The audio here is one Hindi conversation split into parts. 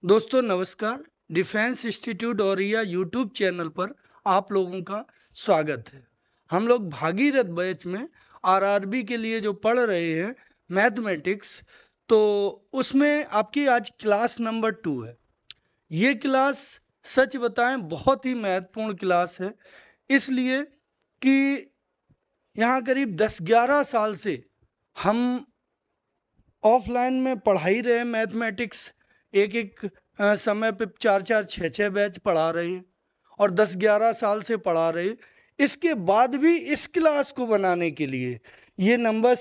दोस्तों नमस्कार। डिफेंस इंस्टीट्यूट और या यूट्यूब चैनल पर आप लोगों का स्वागत है। हम लोग भागीरथ बैच में आरआरबी के लिए जो पढ़ रहे हैं मैथमेटिक्स, तो उसमें आपकी आज क्लास नंबर 2 है। ये क्लास सच बताएं बहुत ही महत्वपूर्ण क्लास है, इसलिए कि यहाँ करीब 10-11 साल से हम ऑफलाइन में पढ़ाई रहे मैथमेटिक्स। एक एक समय पे 4-4 6-6 बैच पढ़ा रहे हैं और 10-11 साल से पढ़ा रहे। इसके बाद भी इस क्लास को बनाने के लिए ये नंबर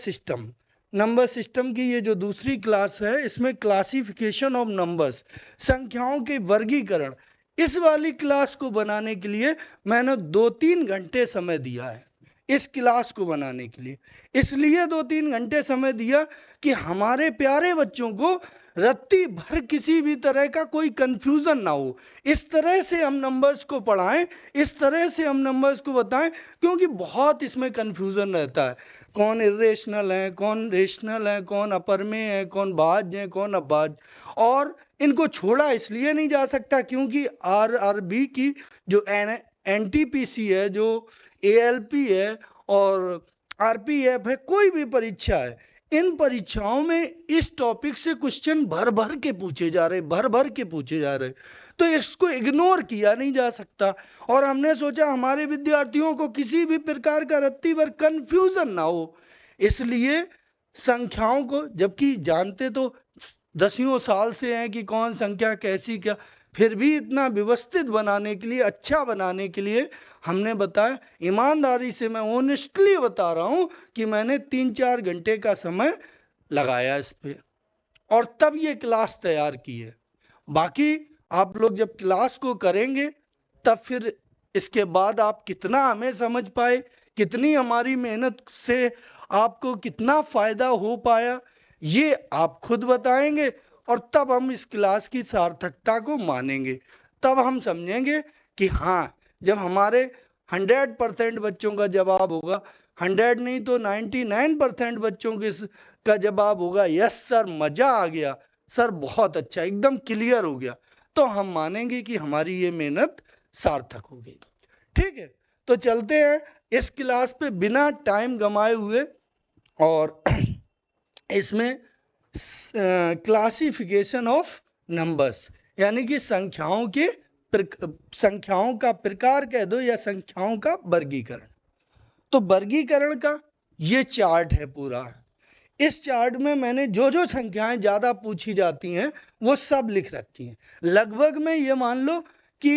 सिस्टम की ये जो दूसरी क्लास है, इसमें क्लासिफिकेशन ऑफ नंबर्स, संख्याओं के वर्गीकरण, इस वाली क्लास को बनाने के लिए मैंने 2-3 घंटे समय दिया है इस क्लास को बनाने के लिए। इसलिए 2-3 घंटे समय दिया कि हमारे प्यारे बच्चों को रत्ती भर किसी भी तरह का कोई कंफ्यूजन ना हो। इस तरह से हम नंबर्स को पढ़ाएं, इस तरह से हम नंबर्स को बताएं, क्योंकि बहुत इसमें कंफ्यूजन रहता है। कौन इरेशनल है, कौन रेशनल है, कौन अपरमेय है, कौन भाज्य है, कौन अभाज्य। और इनको छोड़ा इसलिए नहीं जा सकता क्योंकि आरआरबी की जो एनटीपीसी है, जो एएलपी है और आरपीएफ है, कोई भी परीक्षा है, इन परीक्षाओं में इस टॉपिक से क्वेश्चन भर भर के पूछे जा रहे, तो इसको इग्नोर किया नहीं जा सकता। और हमने सोचा हमारे विद्यार्थियों को किसी भी प्रकार का रत्ती भर कंफ्यूजन ना हो, इसलिए संख्याओं को, जबकि जानते तो दसियों साल से हैं कि कौन संख्या कैसी क्या, फिर भी इतना व्यवस्थित बनाने के लिए, अच्छा बनाने के लिए हमने बताया। ईमानदारी से मैं ऑनेस्टली बता रहा हूं कि मैंने 3-4 घंटे का समय लगाया इस पे और तब ये क्लास तैयार की है। बाकी आप लोग जब क्लास को करेंगे तब फिर इसके बाद आप कितना हमें समझ पाए, कितनी हमारी मेहनत से आपको कितना फायदा हो पाया, ये आप खुद बताएंगे। और तब हम इस क्लास की सार्थकता को मानेंगे, तब हम समझेंगे कि हाँ, जब हमारे 100% बच्चों का जवाब होगा, 100 नहीं तो 99% बच्चों का जवाब होगा यस सर, मजा आ गया सर, बहुत अच्छा, एकदम क्लियर हो गया, तो हम मानेंगे कि हमारी ये मेहनत सार्थक हो गई। ठीक है, तो चलते हैं इस क्लास पे बिना टाइम गंवाए हुए। और इसमें क्लासिफिकेशन ऑफ नंबर्स, यानी कि संख्याओं का प्रकार कह दो या संख्याओं का वर्गीकरण। तो वर्गीकरण का ये चार्ट है पूरा। इस चार्ट में मैंने जो जो संख्याएं ज्यादा पूछी जाती हैं वो सब लिख रखी हैं। लगभग में ये मान लो कि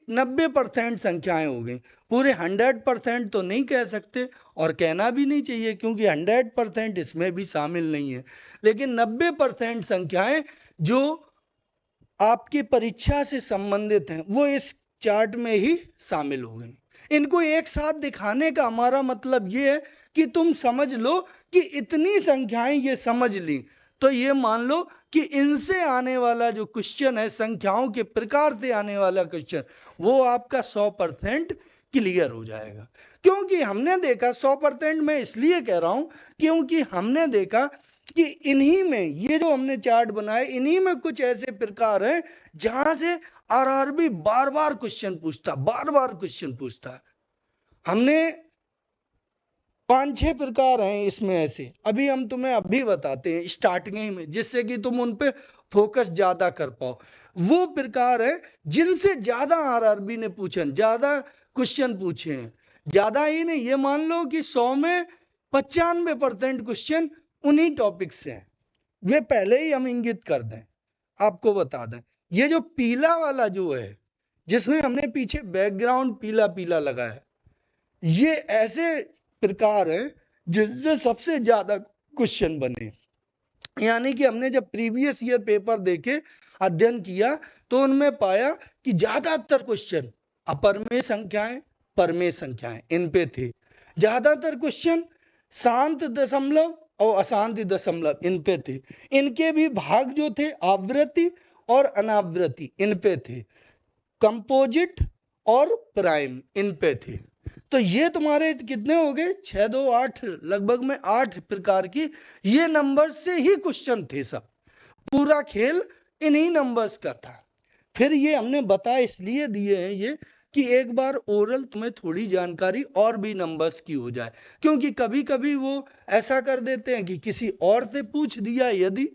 90% संख्याएं हो गई। पूरे 100% तो नहीं कह सकते और कहना भी नहीं चाहिए, क्योंकि 100% इसमें भी शामिल नहीं है, लेकिन 90% संख्याएं जो आपकी परीक्षा से संबंधित हैं वो इस चार्ट में ही शामिल हो गई। इनको एक साथ दिखाने का हमारा मतलब ये है कि तुम समझ लो कि इतनी संख्याएं ये समझ ली, तो ये मान लो कि इनसे आने वाला जो क्वेश्चन है, संख्याओं के प्रकार से आने वाला क्वेश्चन, वो आपका 100% क्लियर हो जाएगा। क्योंकि हमने देखा 100% मैं इसलिए कह रहा हूं क्योंकि हमने देखा कि इन्हीं में, ये जो हमने चार्ट बनाए, इन्हीं में कुछ ऐसे प्रकार हैं जहां से आरआरबी बार बार क्वेश्चन पूछता है। हमने 5-6 प्रकार हैं इसमें ऐसे, अभी हम तुम्हें अभी बताते हैं स्टार्टिंग में, जिससे कि तुम उन पे फोकस ज्यादा कर पाओ। वो प्रकार है जिनसे ज्यादा आरआरबी ने ज्यादा क्वेश्चन पूछे हैं। ज्यादा ही नहीं, ये मान लो कि 100 में 95% क्वेश्चन उन्हीं टॉपिक से हैं। वे पहले ही हम इंगित कर दें, आपको बता दें। ये जो पीला वाला जो है, जिसमें हमने पीछे बैकग्राउंड पीला पीला लगाया, ये ऐसे प्रकार है जिससे सबसे ज्यादा क्वेश्चन बने। यानी कि हमने जब प्रीवियस ईयर पेपर देखे, अध्ययन किया, तो उनमें पाया कि ज्यादातर क्वेश्चन अपरमेय संख्याएं, परमेय संख्याएं, इन पे थे। ज्यादातर क्वेश्चन शांत दशमलव और अशांत दशमलव, इन पे थे। इनके भी भाग जो थे आवृत्ति और अनावृत्ति, इन पे थे। कंपोजिट और प्राइम, इन पे थे। तो ये तुम्हारे कितने हो गए, 6 2 8, लगभग में 8 प्रकार की ये नंबर से ही क्वेश्चन थे सब। पूरा खेल इन्हीं नंबर्स का था। फिर ये हमने बता इसलिए दिए हैं ये कि एक बार ओरल तुम्हें थोड़ी जानकारी और भी नंबर्स की हो जाए, क्योंकि कभी कभी वो ऐसा कर देते हैं कि किसी और से पूछ दिया यदि,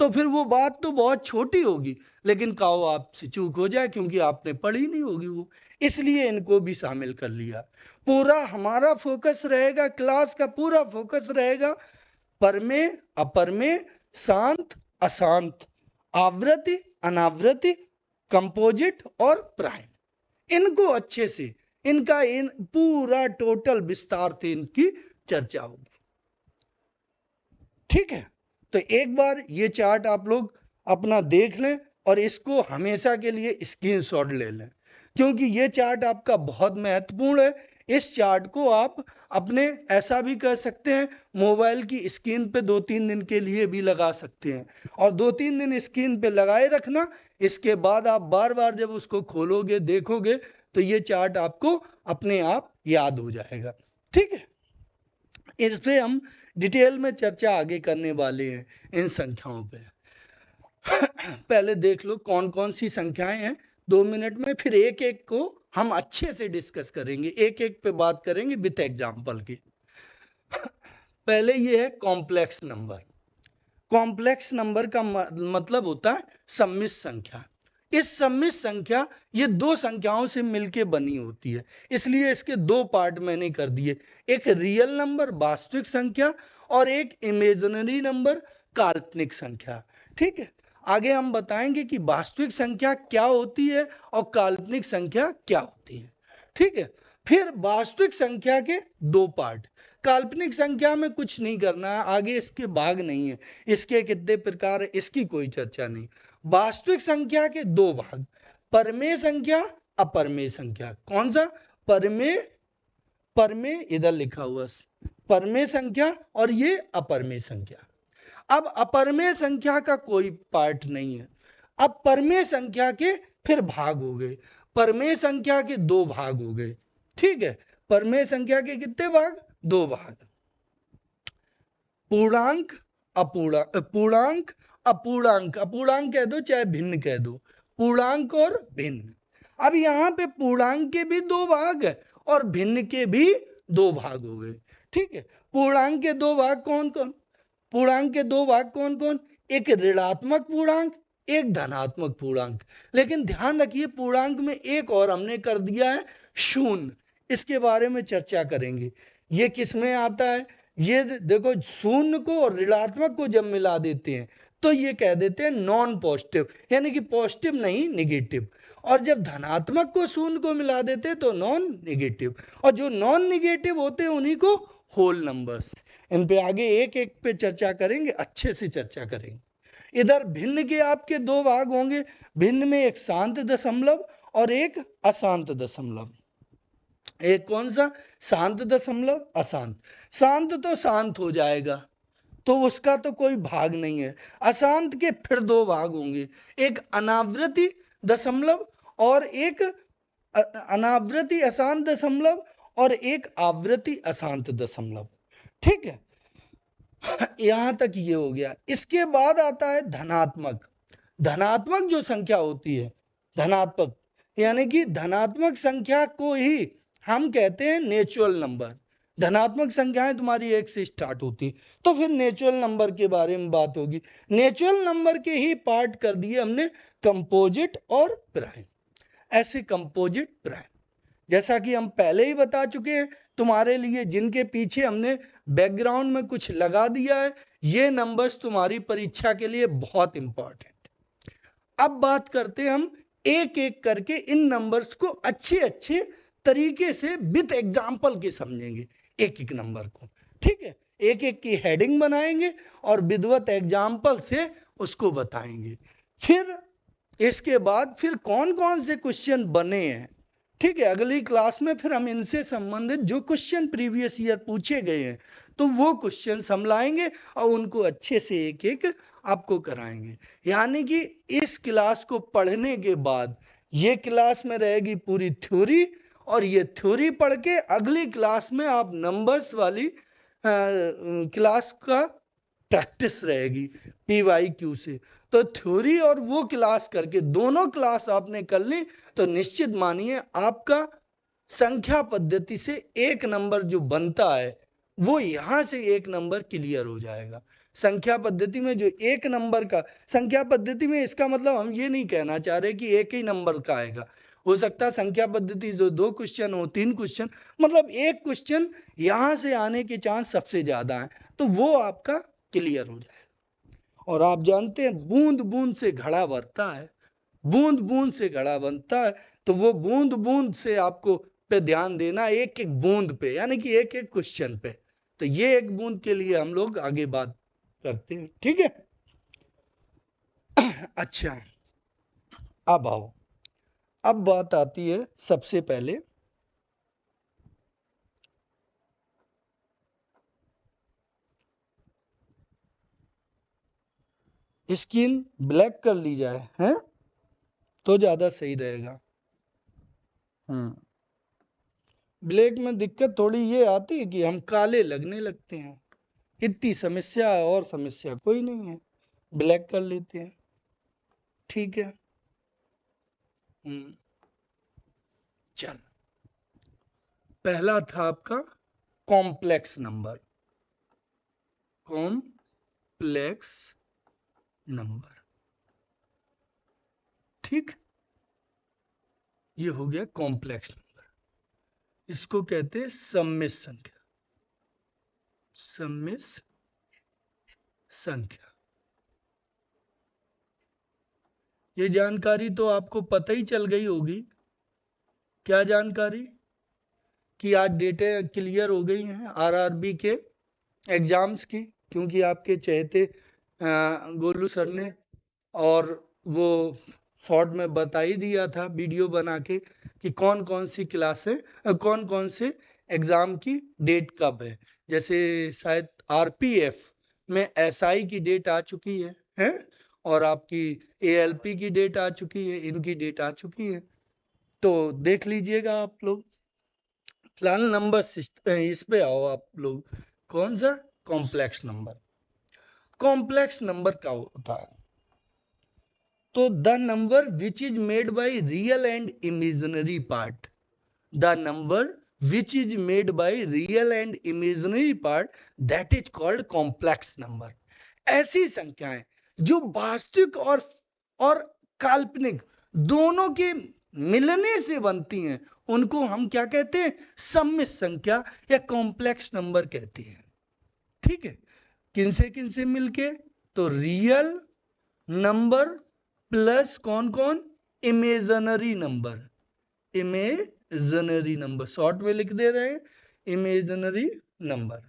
तो फिर वो बात तो बहुत छोटी होगी लेकिन काओ आपसे चूक हो जाए क्योंकि आपने पढ़ी नहीं होगी वो, इसलिए इनको भी शामिल कर लिया। पूरा हमारा फोकस रहेगा, क्लास का पूरा फोकस रहेगा परमेय अपरमेय, शांत अशांत, आवृत्ति अनावृत्ति, कंपोजिट और प्राइम। इनको अच्छे से इनका इन पूरा टोटल विस्तार से इनकी चर्चा होगी। ठीक है, तो एक बार ये चार्ट आप लोग अपना देख लें और इसको हमेशा के लिए स्क्रीनशॉट ले लें, क्योंकि ये चार्ट आपका बहुत महत्वपूर्ण है। इस चार्ट को आप अपने ऐसा भी कर सकते हैं, मोबाइल की स्क्रीन पे 2-3 दिन के लिए भी लगा सकते हैं और 2-3 दिन स्क्रीन पे लगाए रखना। इसके बाद आप बार बार जब उसको खोलोगे देखोगे तो ये चार्ट आपको अपने आप याद हो जाएगा। ठीक है, इस पे हम डिटेल में चर्चा आगे करने वाले हैं इन संख्याओं पे। पहले देख लो कौन कौन सी संख्याएं हैं 2 मिनट में, फिर एक एक को हम अच्छे से डिस्कस करेंगे, एक एक पे बात करेंगे विद एग्जांपल की। पहले ये है कॉम्प्लेक्स नंबर। कॉम्प्लेक्स नंबर का मतलब होता है सम्मिश्र संख्या। इस सम्मिश्र संख्या ये दो संख्याओं से मिलके बनी होती है, इसलिए इसके दो पार्ट मैंने कर दिए, एक रियल नंबर वास्तविक संख्या और एक इमेजिनरी नंबर काल्पनिक संख्या। ठीक है, आगे हम बताएंगे कि वास्तविक संख्या क्या होती है और काल्पनिक संख्या क्या होती है। ठीक है, फिर वास्तविक संख्या के दो पार्ट, काल्पनिक संख्या में कुछ नहीं करना है, आगे इसके भाग नहीं है, इसके कितने प्रकार है इसकी कोई चर्चा नहीं। वास्तविक संख्या के दो भाग, परमेय संख्या अपरमेय संख्या। कौन सा? परमेय, परमेय इधर लिखा हुआ परमेय संख्या और ये अपरमेय संख्या। अब अपरमेय संख्या का कोई पार्ट नहीं है। अब परमेय संख्या के फिर भाग हो गए, परमेय संख्या के दो भाग हो गए। ठीक है, परमेय संख्या के कितने भाग? दो भाग, पूर्णांक अपूर्णांक, पूर्णांक अपूर्णांक, अपूर्णांक कह दो चाहे भिन्न कह दो, पूर्णांक और भिन्न। अब यहाँ पे पूर्णांक के भी दो भाग है और भिन्न के भी दो भाग हो गए। ठीक है, पूर्णांक के दो भाग कौन कौन? पूर्णांक के दो भाग कौन कौन? एक ऋणात्मक पूर्णांक, एक धनात्मक पूर्णांक। लेकिन ध्यान रखिए पूर्णांक में एक और हमने कर दिया है शून्य, इसके बारे में चर्चा करेंगे। ये किस में आता है? ये देखो, शून्य को और ऋणात्मक को जब मिला देते हैं तो ये कह देते हैं नॉन पॉजिटिव, यानी कि पॉजिटिव नहीं निगेटिव। और जब धनात्मक को शून्य को मिला देते हैं तो नॉन निगेटिव, और जो नॉन निगेटिव होते हैं उन्हीं को होल नंबर्स। इन पे आगे एक एक पे चर्चा करेंगे, अच्छे से चर्चा करेंगे। इधर भिन्न के आपके दो भाग होंगे, भिन्न में एक शांत दशमलव और एक अशांत दशमलव। एक कौन सा? शांत दशमलव, अशांत। शांत तो शांत हो जाएगा तो उसका तो कोई भाग नहीं है। अशांत के फिर दो भाग होंगे, एक अनावृत्ति दशमलव और एक अनावृत्ति अशांत दशमलव और एक आवृत्ति अशांत दशमलव। ठीक है, यहां तक ये हो गया। इसके बाद आता है धनात्मक। धनात्मक जो संख्या होती है, धनात्मक यानी कि धनात्मक संख्या को ही हम कहते हैं नेचुरल नंबर। धनात्मक संख्याएं तुम्हारी एक से स्टार्ट होती, तो फिर नेचुरल नंबर के बारे में बात होगी। नेचुरल नंबर के ही पार्ट कर दिए हमने कंपोजिट और प्राइम। ऐसे कंपोजिट प्राइम जैसा कि हम पहले ही बता चुके हैं तुम्हारे लिए, जिनके पीछे हमने बैकग्राउंड में कुछ लगा दिया है, ये नंबर्स तुम्हारी परीक्षा के लिए बहुत इंपॉर्टेंट। अब बात करते हैं हम एक एक करके इन नंबर्स को अच्छे अच्छे तरीके से विद एग्जाम्पल के समझेंगे एक एक नंबर को। ठीक है, एक एक की हेडिंग बनाएंगे और विदवत एग्जाम्पल से उसको बताएंगे। फिर इसके बाद फिर कौन कौन से क्वेश्चन बने हैं, ठीक है, अगली क्लास में फिर हम इनसे संबंधित जो क्वेश्चन प्रीवियस ईयर पूछे गए हैं तो वो क्वेश्चन हम लाएंगे और उनको अच्छे से एक एक आपको कराएंगे। यानी कि इस क्लास को पढ़ने के बाद ये क्लास में रहेगी पूरी थ्योरी, और ये थ्योरी पढ़ के अगली क्लास में आप नंबर्स वाली क्लास का प्रैक्टिस रहेगी PYQ से। तो थ्योरी और वो क्लास करके दोनों क्लास आपने कर ली तो निश्चित मानिए आपका संख्या पद्धति से एक नंबर जो बनता है वो यहां से एक नंबर क्लियर हो जाएगा। संख्या पद्धति में जो एक नंबर का, संख्या पद्धति में इसका मतलब हम ये नहीं कहना चाह रहे कि एक ही नंबर का आएगा। हो सकता है संख्या पद्धति जो 2 क्वेश्चन हो, 3 क्वेश्चन, मतलब एक क्वेश्चन यहां से आने के चांस सबसे ज्यादा है, तो वो आपका क्लियर हो जाएगा। और आप जानते हैं बूंद बूंद से घड़ा भरता है, बूंद बूंद से घड़ा बनता है, तो वो बूंद बूंद से आपको पे ध्यान देना, एक एक बूंद पे, यानी कि एक एक क्वेश्चन पे। तो ये एक बूंद के लिए हम लोग आगे बात करते हैं, ठीक है। अच्छा, अब आओ, अब बात आती है सबसे पहले स्क्रीन ब्लैक कर ली जाए हैं तो ज्यादा सही रहेगा। ब्लैक में दिक्कत थोड़ी ये आती है कि हम काले लगने लगते हैं। इतनी समस्या है और समस्या कोई नहीं है, ब्लैक कर लेते हैं, ठीक है। चल, पहला था आपका कॉम्प्लेक्स नंबर, कॉम्प्लेक्स नंबर, ठीक। ये हो गया कॉम्प्लेक्स नंबर। इसको कहते हैं सम्मिश्र संख्या, सम्मिश्र संख्या। ये जानकारी तो आपको पता ही चल गई होगी। क्या जानकारी? कि आज डेटें क्लियर हो गई हैं आरआरबी के एग्जाम्स की, क्योंकि आपके चहेते गोलू सर ने और वो शॉर्ट में बता ही दिया था वीडियो बना के कि कौन कौन सी क्लासें, कौन कौन से एग्जाम की डेट कब है। जैसे शायद आरपीएफ में एसआई की डेट आ चुकी है और आपकी एएलपी की डेट आ चुकी है, इनकी डेट आ चुकी है, तो देख लीजिएगा आप लोग। फिलहाल नंबर इस पे आओ आप लोग, कौन सा कॉम्प्लेक्स नंबर। कॉम्प्लेक्स नंबर क्या होता है? तो the number which is made by real and imaginary part, the number which is made by real and imaginary part, that is called complex number। ऐसी संख्याएं जो वास्तविक और काल्पनिक दोनों के मिलने से बनती हैं, उनको हम क्या कहते हैं? सम्मिश्र संख्या या कॉम्प्लेक्स नंबर कहते हैं, ठीक है। किनसे मिलके? तो रियल नंबर प्लस कौन कौन? Imaginary number, imaginary number short में लिख दे रहे हैं, इमेजिनरी नंबर।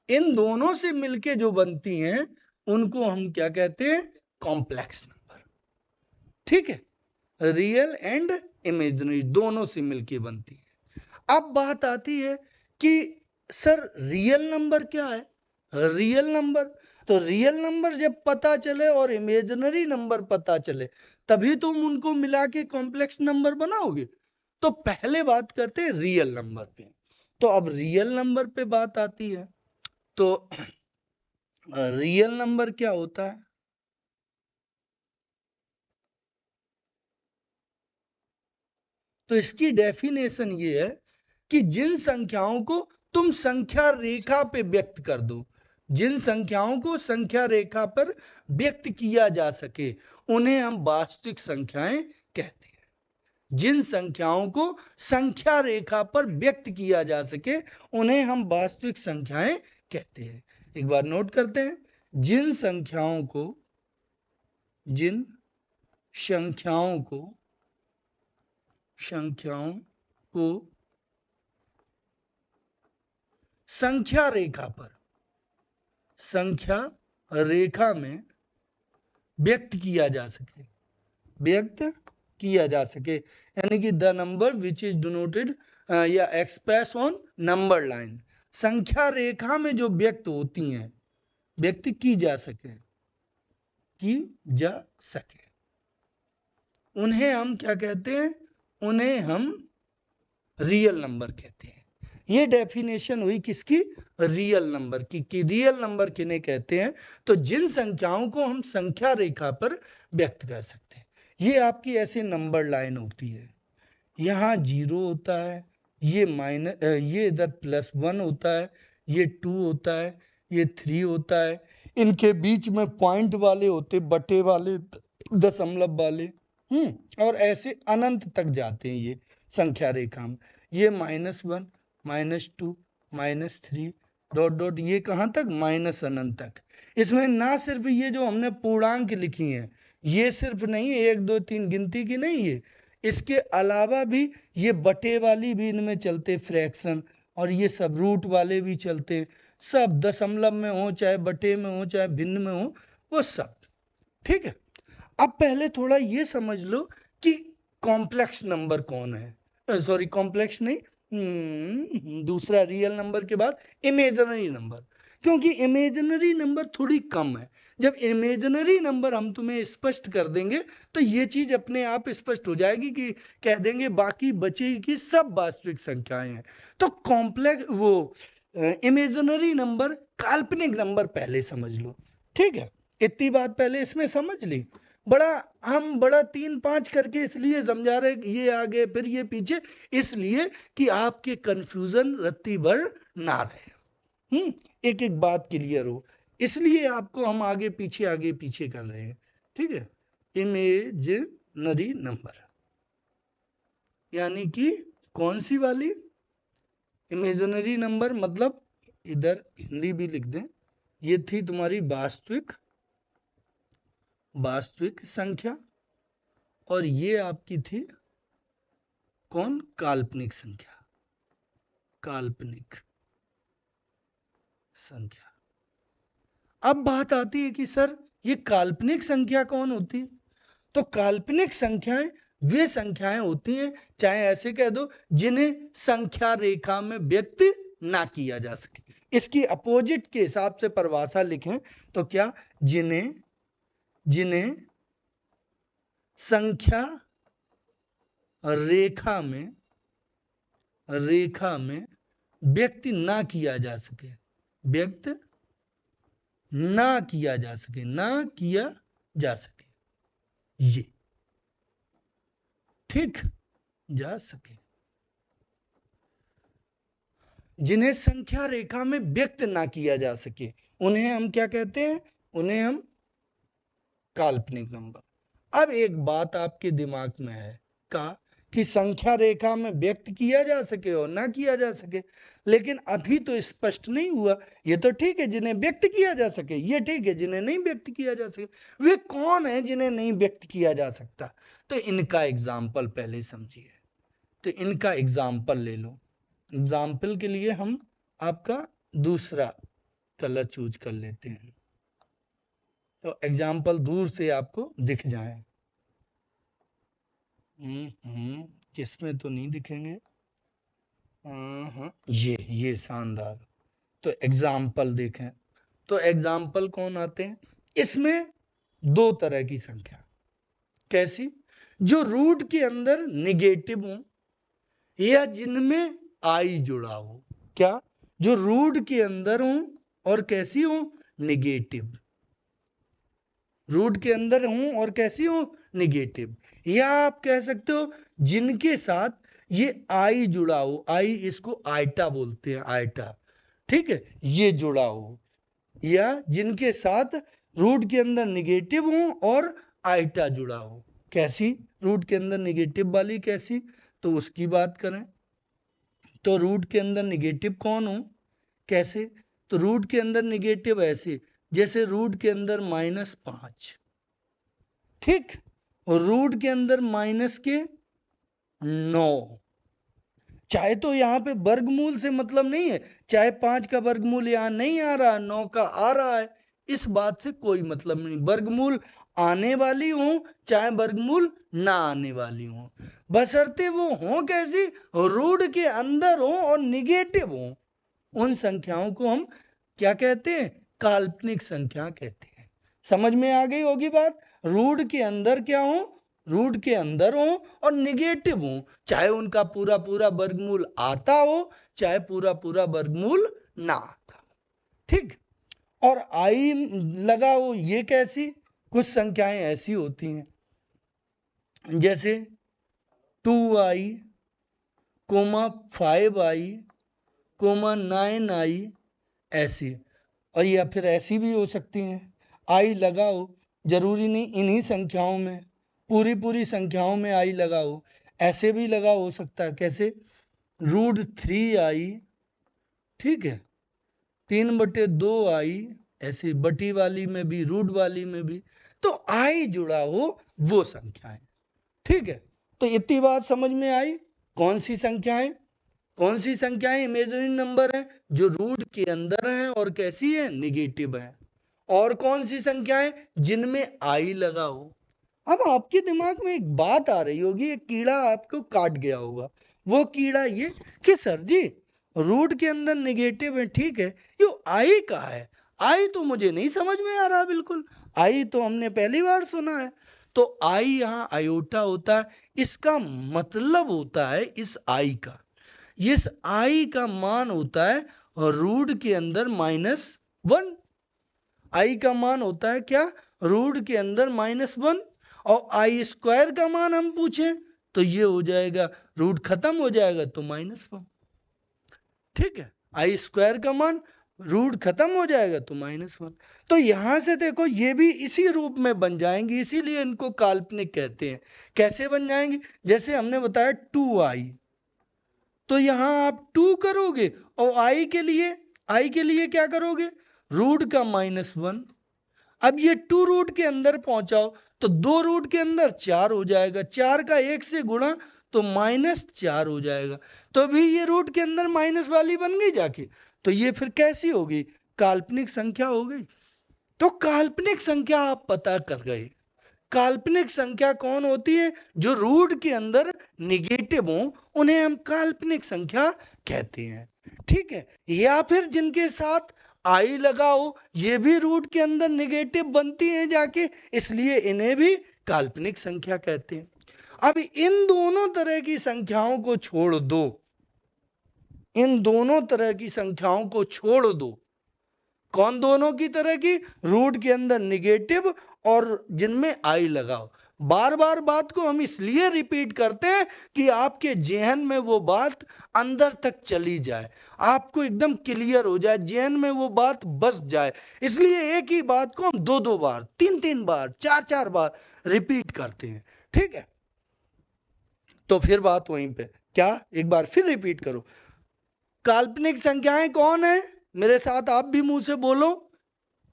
इन दोनों से मिलके जो बनती हैं उनको हम क्या कहते हैं? कॉम्प्लेक्स नंबर, ठीक है। रियल एंड इमेजिनरी दोनों से मिलके बनती है। अब बात आती है कि सर रियल नंबर क्या है? रियल नंबर, तो रियल नंबर जब पता चले और इमेजिनरी नंबर पता चले तभी तुम उनको मिला के कॉम्प्लेक्स नंबर बनाओगे। तो पहले बात करते हैं रियल नंबर पे। तो अब रियल नंबर पे बात आती है, तो रियल नंबर क्या होता है? तो इसकी डेफिनेशन ये है कि जिन संख्याओं को तुम संख्या रेखा पे व्यक्त कर दो, जिन संख्याओं को संख्या रेखा पर व्यक्त किया जा सके उन्हें हम वास्तविक संख्याएं कहते हैं। जिन संख्याओं को संख्या रेखा पर व्यक्त किया जा सके उन्हें हम वास्तविक संख्याएं कहते हैं। एक बार नोट करते हैं, जिन संख्याओं को संख्या रेखा में व्यक्त किया जा सके, यानी कि the number which is denoted या एक्सप्रेस ऑन नंबर लाइन, संख्या रेखा में जो व्यक्त होती हैं, व्यक्त की जा सके, उन्हें हम क्या कहते हैं? उन्हें हम रियल नंबर कहते हैं। ये डेफिनेशन हुई किसकी? रियल नंबर की। कि रियल नंबर किन्हें कहते हैं? तो जिन संख्याओं को हम संख्या रेखा पर व्यक्त कर सकते हैं। ये आपकी ऐसे नंबर लाइन होती है, यहाँ 0 होता है, ये ये इधर +1 होता है, ये 2 होता है, ये 3 होता है, इनके बीच में पॉइंट वाले होते, बटे वाले, दशमलव वाले, और ऐसे अनंत तक जाते हैं ये संख्या रेखा में। ये -1, -2, -3 डॉट डॉट, ये कहां तक? माइनस अनंत तक। इसमें ना सिर्फ ये जो हमने पूर्णांक लिखी हैं, ये सिर्फ नहीं 1 2 3 गिनती की नहीं है, इसके अलावा भी ये बटे वाली भी इनमें चलते, फ्रैक्शन, और ये सब रूट वाले भी चलते, सब दशमलव में हो, चाहे बटे में हो, चाहे भिन्न में हो, वो सब। ठीक है, अब पहले थोड़ा ये समझ लो कि कॉम्प्लेक्स नंबर कौन है। सॉरी, कॉम्प्लेक्स नहीं, दूसरा रियल नंबर के बाद इमेजिनरी नंबर। क्योंकि इमेजिनरी नंबर थोड़ी कम है। जब इमेजिनरी नंबर हम तुम्हें स्पष्ट कर देंगे तो ये चीज अपने आप स्पष्ट हो जाएगी कि कह देंगे बाकी बची की सब वास्तविक संख्याएं हैं। तो कॉम्प्लेक्स वो इमेजिनरी नंबर, काल्पनिक नंबर पहले समझ लो। ठीक है, इतनी बात पहले इसमें समझ ली। हम बड़ा 3 5 करके इसलिए समझा रहे, ये आगे फिर ये पीछे, इसलिए कि आपके कंफ्यूजन रत्ती भर ना रहे। एक एक बात क्लियर हो, इसलिए आपको हम आगे पीछे कर रहे हैं। ठीक है, इमेजिनरी नंबर यानी कि कौन सी वाली? इमेजिनरी नंबर मतलब इधर हिंदी भी लिख दें, ये थी तुम्हारी वास्तविक संख्या, और ये आपकी थी कौन? काल्पनिक संख्या। काल्पनिक संख्या। अब बात आती है कि सर ये काल्पनिक संख्या कौन होती है? तो काल्पनिक संख्याएं वे संख्याएं होती हैं, चाहे ऐसे कह दो, जिन्हें संख्या रेखा में व्यक्त ना किया जा सके। इसकी अपोजिट के हिसाब से परिभाषा लिखें तो क्या? जिन्हें संख्या रेखा में व्यक्त ना किया जा सके, ये ठीक जा सके, जिन्हें संख्या रेखा में व्यक्त ना किया जा सके, उन्हें हम क्या कहते हैं? उन्हें हम काल्पनिक नंबर। अब एक बात आपके दिमाग में है कि संख्या रेखा में व्यक्त किया जा सके और ना किया जा सके, लेकिन अभी तो स्पष्ट नहीं हुआ। ये तो ठीक है जिन्हें व्यक्त किया जा सके, ये ठीक है जिन्हें नहीं व्यक्त किया जा सके। वे कौन है जिन्हें नहीं व्यक्त किया जा सकता? तो इनका एग्जाम्पल पहले समझिए। तो इनका एग्जाम्पल ले लो। एग्जाम्पल के लिए हम आपका दूसरा कलर चूज कर लेते हैं, तो एग्जाम्पल दूर से आपको दिख जाए। किसमें तो नहीं दिखेंगे। ये शानदार। तो एग्जाम्पल देखें, तो एग्जाम्पल कौन आते हैं? इसमें 2 तरह की संख्या। कैसी? जो रूट के अंदर निगेटिव हो या जिनमें आई जुड़ा हो। क्या? जो रूट के अंदर हो और कैसी हो? निगेटिव। रूट के अंदर हूं और कैसी हूं? निगेटिव। या आप कह सकते हो जिनके साथ ये आई जुड़ा हो, आई इसको आइटा बोलते हैं, आइटा। ठीक है, ये जुड़ा हो, या जिनके साथ रूट के अंदर निगेटिव हो और आइटा जुड़ा हो। कैसी? रूट के अंदर निगेटिव वाली कैसी? तो उसकी बात करें तो रूट के अंदर निगेटिव कौन हो? कैसे? तो रूट के अंदर निगेटिव ऐसे, जैसे रूट के अंदर -5, ठीक, और रूट के अंदर -9। चाहे तो यहाँ पे वर्गमूल से मतलब नहीं है, चाहे 5 का वर्गमूल यहाँ नहीं आ रहा, 9 का आ रहा है, इस बात से कोई मतलब नहीं। वर्गमूल आने वाली हो चाहे वर्गमूल ना आने वाली हो, बशर्ते वो हो कैसी? रूट के अंदर हो और निगेटिव हो। उन संख्याओं को हम क्या कहते हैं? काल्पनिक संख्या कहते हैं। समझ में आ गई होगी बात? रूट के अंदर क्या हो रूट के अंदर हो और निगेटिव हो, चाहे उनका पूरा पूरा वर्गमूल आता हो चाहे पूरा पूरा वर्गमूल ना आता हो। ठीक, और आई लगा हो, ये कैसी, कुछ संख्याएं ऐसी होती हैं जैसे 2i, 5i, 9i, ऐसी। और या फिर ऐसी भी हो सकती हैं, आई लगाओ, जरूरी नहीं इन्हीं संख्याओं में, पूरी पूरी संख्याओं में आई लगाओ, ऐसे भी लगा हो सकता है। कैसे, √3i, ठीक है, 3/2i, ऐसे बटी वाली में भी रूट वाली में भी, तो आई जुड़ा हो वो संख्याएं। ठीक है, तो इतनी बात समझ में आई। कौन सी संख्याएं, कौन सी संख्याएं इमेजिनरी नंबर है जो रूट के अंदर हैं और कैसी है, निगेटिव है, और कौन सी संख्याएं जिनमें आई लगा हो। अब आपके दिमाग में एक बात आ रही होगी, एक कीड़ा आपको काट गया होगा। वो कीड़ा ये कि सर जी रूट के अंदर निगेटिव है, ठीक है, ये आई का है, आई तो मुझे नहीं समझ में आ रहा बिल्कुल, आई तो हमने पहली बार सुना है। तो आई यहाँ आयोटा होता है, इसका मतलब होता है इस आई का, इस आई का मान होता है रूट के अंदर -1। आई का मान होता है क्या, रूट के अंदर -1। और आई स्क्वायर का मान हम पूछें तो ये हो जाएगा, रूट खत्म हो जाएगा तो -1। ठीक है, आई स्क्वायर का मान रूट खत्म हो जाएगा तो -1। तो यहां से देखो ये भी इसी रूप में बन जाएंगे, इसीलिए इनको काल्पनिक कहते हैं। कैसे बन जाएंगे, जैसे हमने बताया 2i, तो यहां आप 2 करोगे और आई के लिए क्या करोगे, रूट का -1। अब ये 2 रूट के अंदर पहुंचाओ तो 2 रूट के अंदर 4 हो जाएगा, 4 का 1 से गुणा तो -4 हो जाएगा। तो भी ये रूट के अंदर माइनस वाली बन गई जाके, तो ये फिर कैसी होगी, काल्पनिक संख्या हो गई। तो काल्पनिक संख्या आप पता कर गए। काल्पनिक संख्या कौन होती है, जो रूट के अंदर निगेटिव हो उन्हें हम काल्पनिक संख्या कहते हैं। ठीक है, या फिर जिनके साथ आई लगाओ ये भी रूट के अंदर निगेटिव बनती हैं जाके, इसलिए इन्हें भी काल्पनिक संख्या कहते हैं। अब इन दोनों तरह की संख्याओं को छोड़ दो, इन दोनों तरह की संख्याओं को छोड़ दो। कौन दोनों की तरह की, रूट के अंदर निगेटिव और जिनमें आई लगाओ। बार बार बात को हम इसलिए रिपीट करते हैं कि आपके जेहन में वो बात अंदर तक चली जाए, आपको एकदम क्लियर हो जाए, जेहन में वो बात बस जाए। इसलिए एक ही बात को हम 2-2 बार, 3-3 बार, 4-4 बार रिपीट करते हैं। ठीक है, तो फिर बात वहीं पे, क्या एक बार फिर रिपीट करो, काल्पनिक संख्याएं कौन है, मेरे साथ आप भी मुंह से बोलो,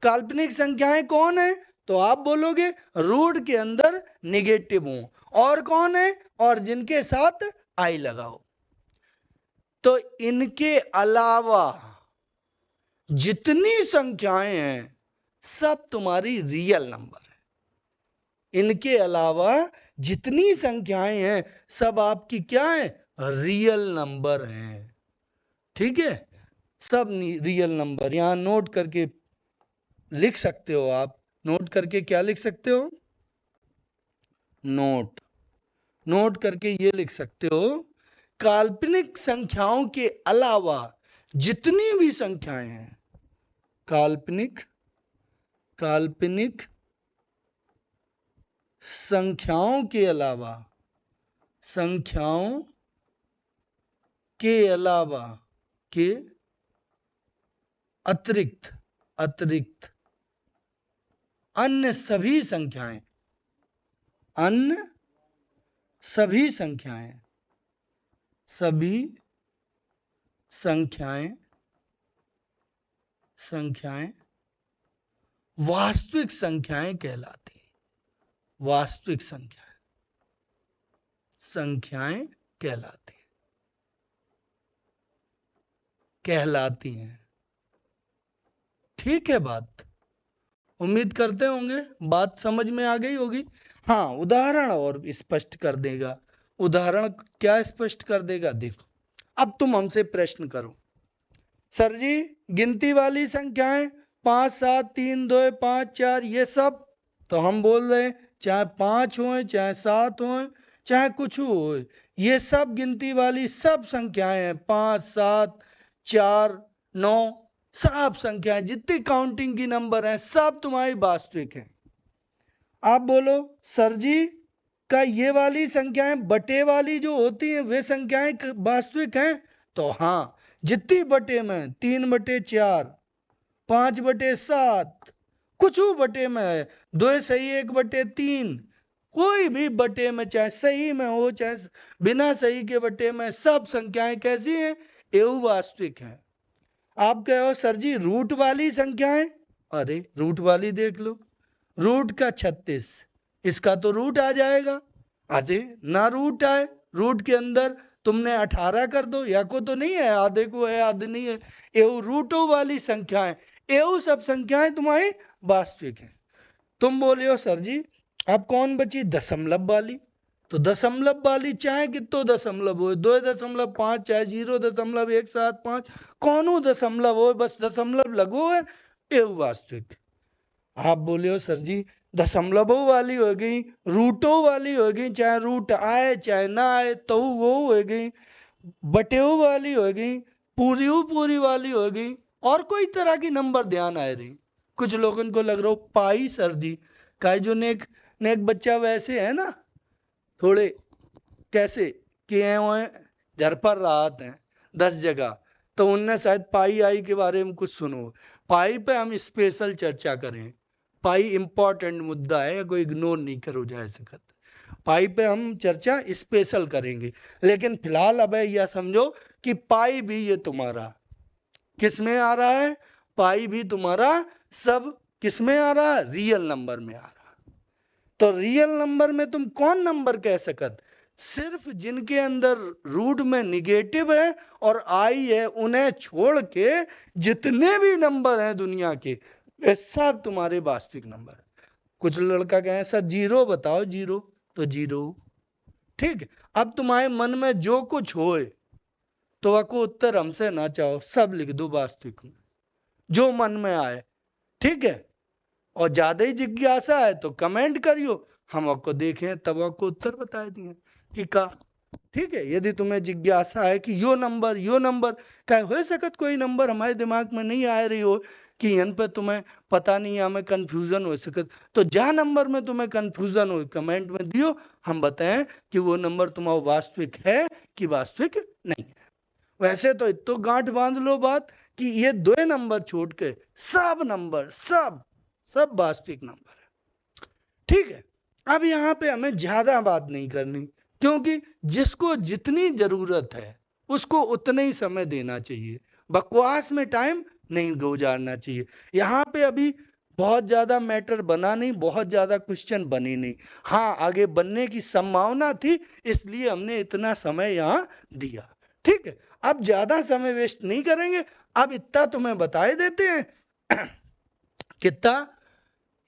काल्पनिक संख्याएं कौन है, तो आप बोलोगे रूट के अंदर निगेटिव हो, और कौन है, और जिनके साथ आई लगाओ। तो इनके अलावा जितनी संख्याएं हैं सब तुम्हारी रियल नंबर है। इनके अलावा जितनी संख्याएं हैं सब आपकी क्या है, रियल नंबर हैं। ठीक है, सब रियल नंबर, यहां नोट करके लिख सकते हो आप। नोट करके क्या लिख सकते हो, नोट करके ये लिख सकते हो, काल्पनिक संख्याओं के अलावा जितनी भी संख्याएं हैं, काल्पनिक संख्याओं के अलावा, संख्याओं के अलावा के अतिरिक्त अन्य सभी संख्याएं, अन्य सभी संख्याएं वास्तविक संख्याएं कहलाती हैं। वास्तविक संख्याएं कहलाती हैं। ठीक है, बात उम्मीद करते होंगे बात समझ में आ गई होगी। हाँ, उदाहरण और स्पष्ट कर देगा। उदाहरण क्या स्पष्ट कर देगा, देखो अब तुम हमसे प्रश्न करो, सर जी गिनती वाली संख्याएं 5, 7, 3, 2, 5, 4 ये सब तो हम बोल रहे हैं चाहे 5 हो, चाहे 7 हो, चाहे कुछ हो, ये सब गिनती वाली सब संख्याएं हैं, 5, 7, 4, 9, सब संख्याएं, जितनी काउंटिंग की नंबर हैं सब तुम्हारी वास्तविक हैं। आप बोलो सर जी का ये वाली संख्याएं बटे वाली जो होती हैं वे संख्याएं वास्तविक हैं? तो हाँ, जितनी बटे में 3/4, 5/7, कुछ बटे में है, 2 सही 1/3, कोई भी बटे में, चाहे सही में हो चाहे बिना सही के बटे में, सब संख्याएं कैसी हैं? एवं वास्तविक हैं। आप कहो सर जी रूट वाली संख्याएं, अरे रूट वाली देख लो, रूट का 36, इसका तो रूट आ जाएगा। अरे ना रूट आए, रूट के अंदर तुमने 18 कर दो, या को तो नहीं है, आधे को है आधे नहीं है, एवं रूटों वाली संख्याएं, एवं सब संख्याएं तुम्हारी वास्तविक हैं। तुम बोले हो सर जी अब कौन बची? दशमलव वाली। तो दशमलव वाली चाहे कितो दशमलव हो, 2.5 चाहे 0.175, कौनो दशमलव हो, बस दशमलव लगो है, एवं वास्तविक। आप बोले हो सर जी दशमलवों वाली हो गई, रूटों वाली हो गई, चाहे रूट आए चाहे ना आए तो वो हो गई, बटेऊ वाली हो गई, पूरी वाली हो गई, और कोई तरह की नंबर ध्यान आ रही? कुछ लोगों को लग रहा हो पाई सर जी का जो नेक नेक बच्चा वैसे है ना, थोड़े कैसे कि घर पर राहत हैं 10 जगह, तो उनने शायद पाई आई के बारे में कुछ सुनो। पाई पे हम स्पेशल चर्चा करें, पाई इंपॉर्टेंट मुद्दा है, कोई इग्नोर नहीं करो जाए सकत। पाई पे हम चर्चा स्पेशल करेंगे, लेकिन फिलहाल अब यह समझो कि पाई भी ये तुम्हारा किस में आ रहा है? पाई भी तुम्हारा सब किस में आ रहा है? रियल नंबर में आ रहा है। तो रियल नंबर में तुम कौन नंबर कह सकत? सिर्फ जिनके अंदर रूट में निगेटिव है और आई है, उन्हें छोड़ के जितने भी नंबर हैं दुनिया के, वे सब तुम्हारे वास्तविक नंबर। कुछ लड़का कहे सर 0 बताओ, 0 तो 0, ठीक है। अब तुम्हारे मन में जो कुछ होए तो वह को उत्तर हमसे ना चाहो, सब लिख दो वास्तविक में, जो मन में आए, ठीक है। और ज्यादा ही जिज्ञासा है तो कमेंट करियो, हम आपको देखें तब आपको उत्तर बता दिए कि का, ठीक है। यदि तुम्हें जिज्ञासा है कि यो नंबर क्या हो सकत, कोई नंबर हमारे दिमाग में नहीं आ रही हो कि इन पर तुम्हें पता नहीं है, हमें कंफ्यूजन हो सकत, तो जहां नंबर में तुम्हें कंफ्यूजन हो कमेंट में दियो, हम बताएं कि वो नंबर तुम्हारा वास्तविक है कि वास्तविक नहीं है। वैसे तो इतो गांठ बांध लो बात कि ये 2 नंबर छोड़ के सब नंबर सब वास्तविक नंबर है, ठीक है। अब यहाँ पे हमें ज्यादा बात नहीं करनी, क्योंकि जिसको जितनी जरूरत है उसको उतना ही समय देना चाहिए, बकवास में टाइम नहीं गुजारना चाहिए। यहाँ पे अभी बहुत ज्यादा मैटर बना नहीं, बहुत ज्यादा क्वेश्चन बने नहीं, हाँ आगे बनने की संभावना थी, इसलिए हमने इतना समय यहाँ दिया, ठीक है। अब ज्यादा समय वेस्ट नहीं करेंगे, अब इतना तुम्हें बताए देते हैं कितना,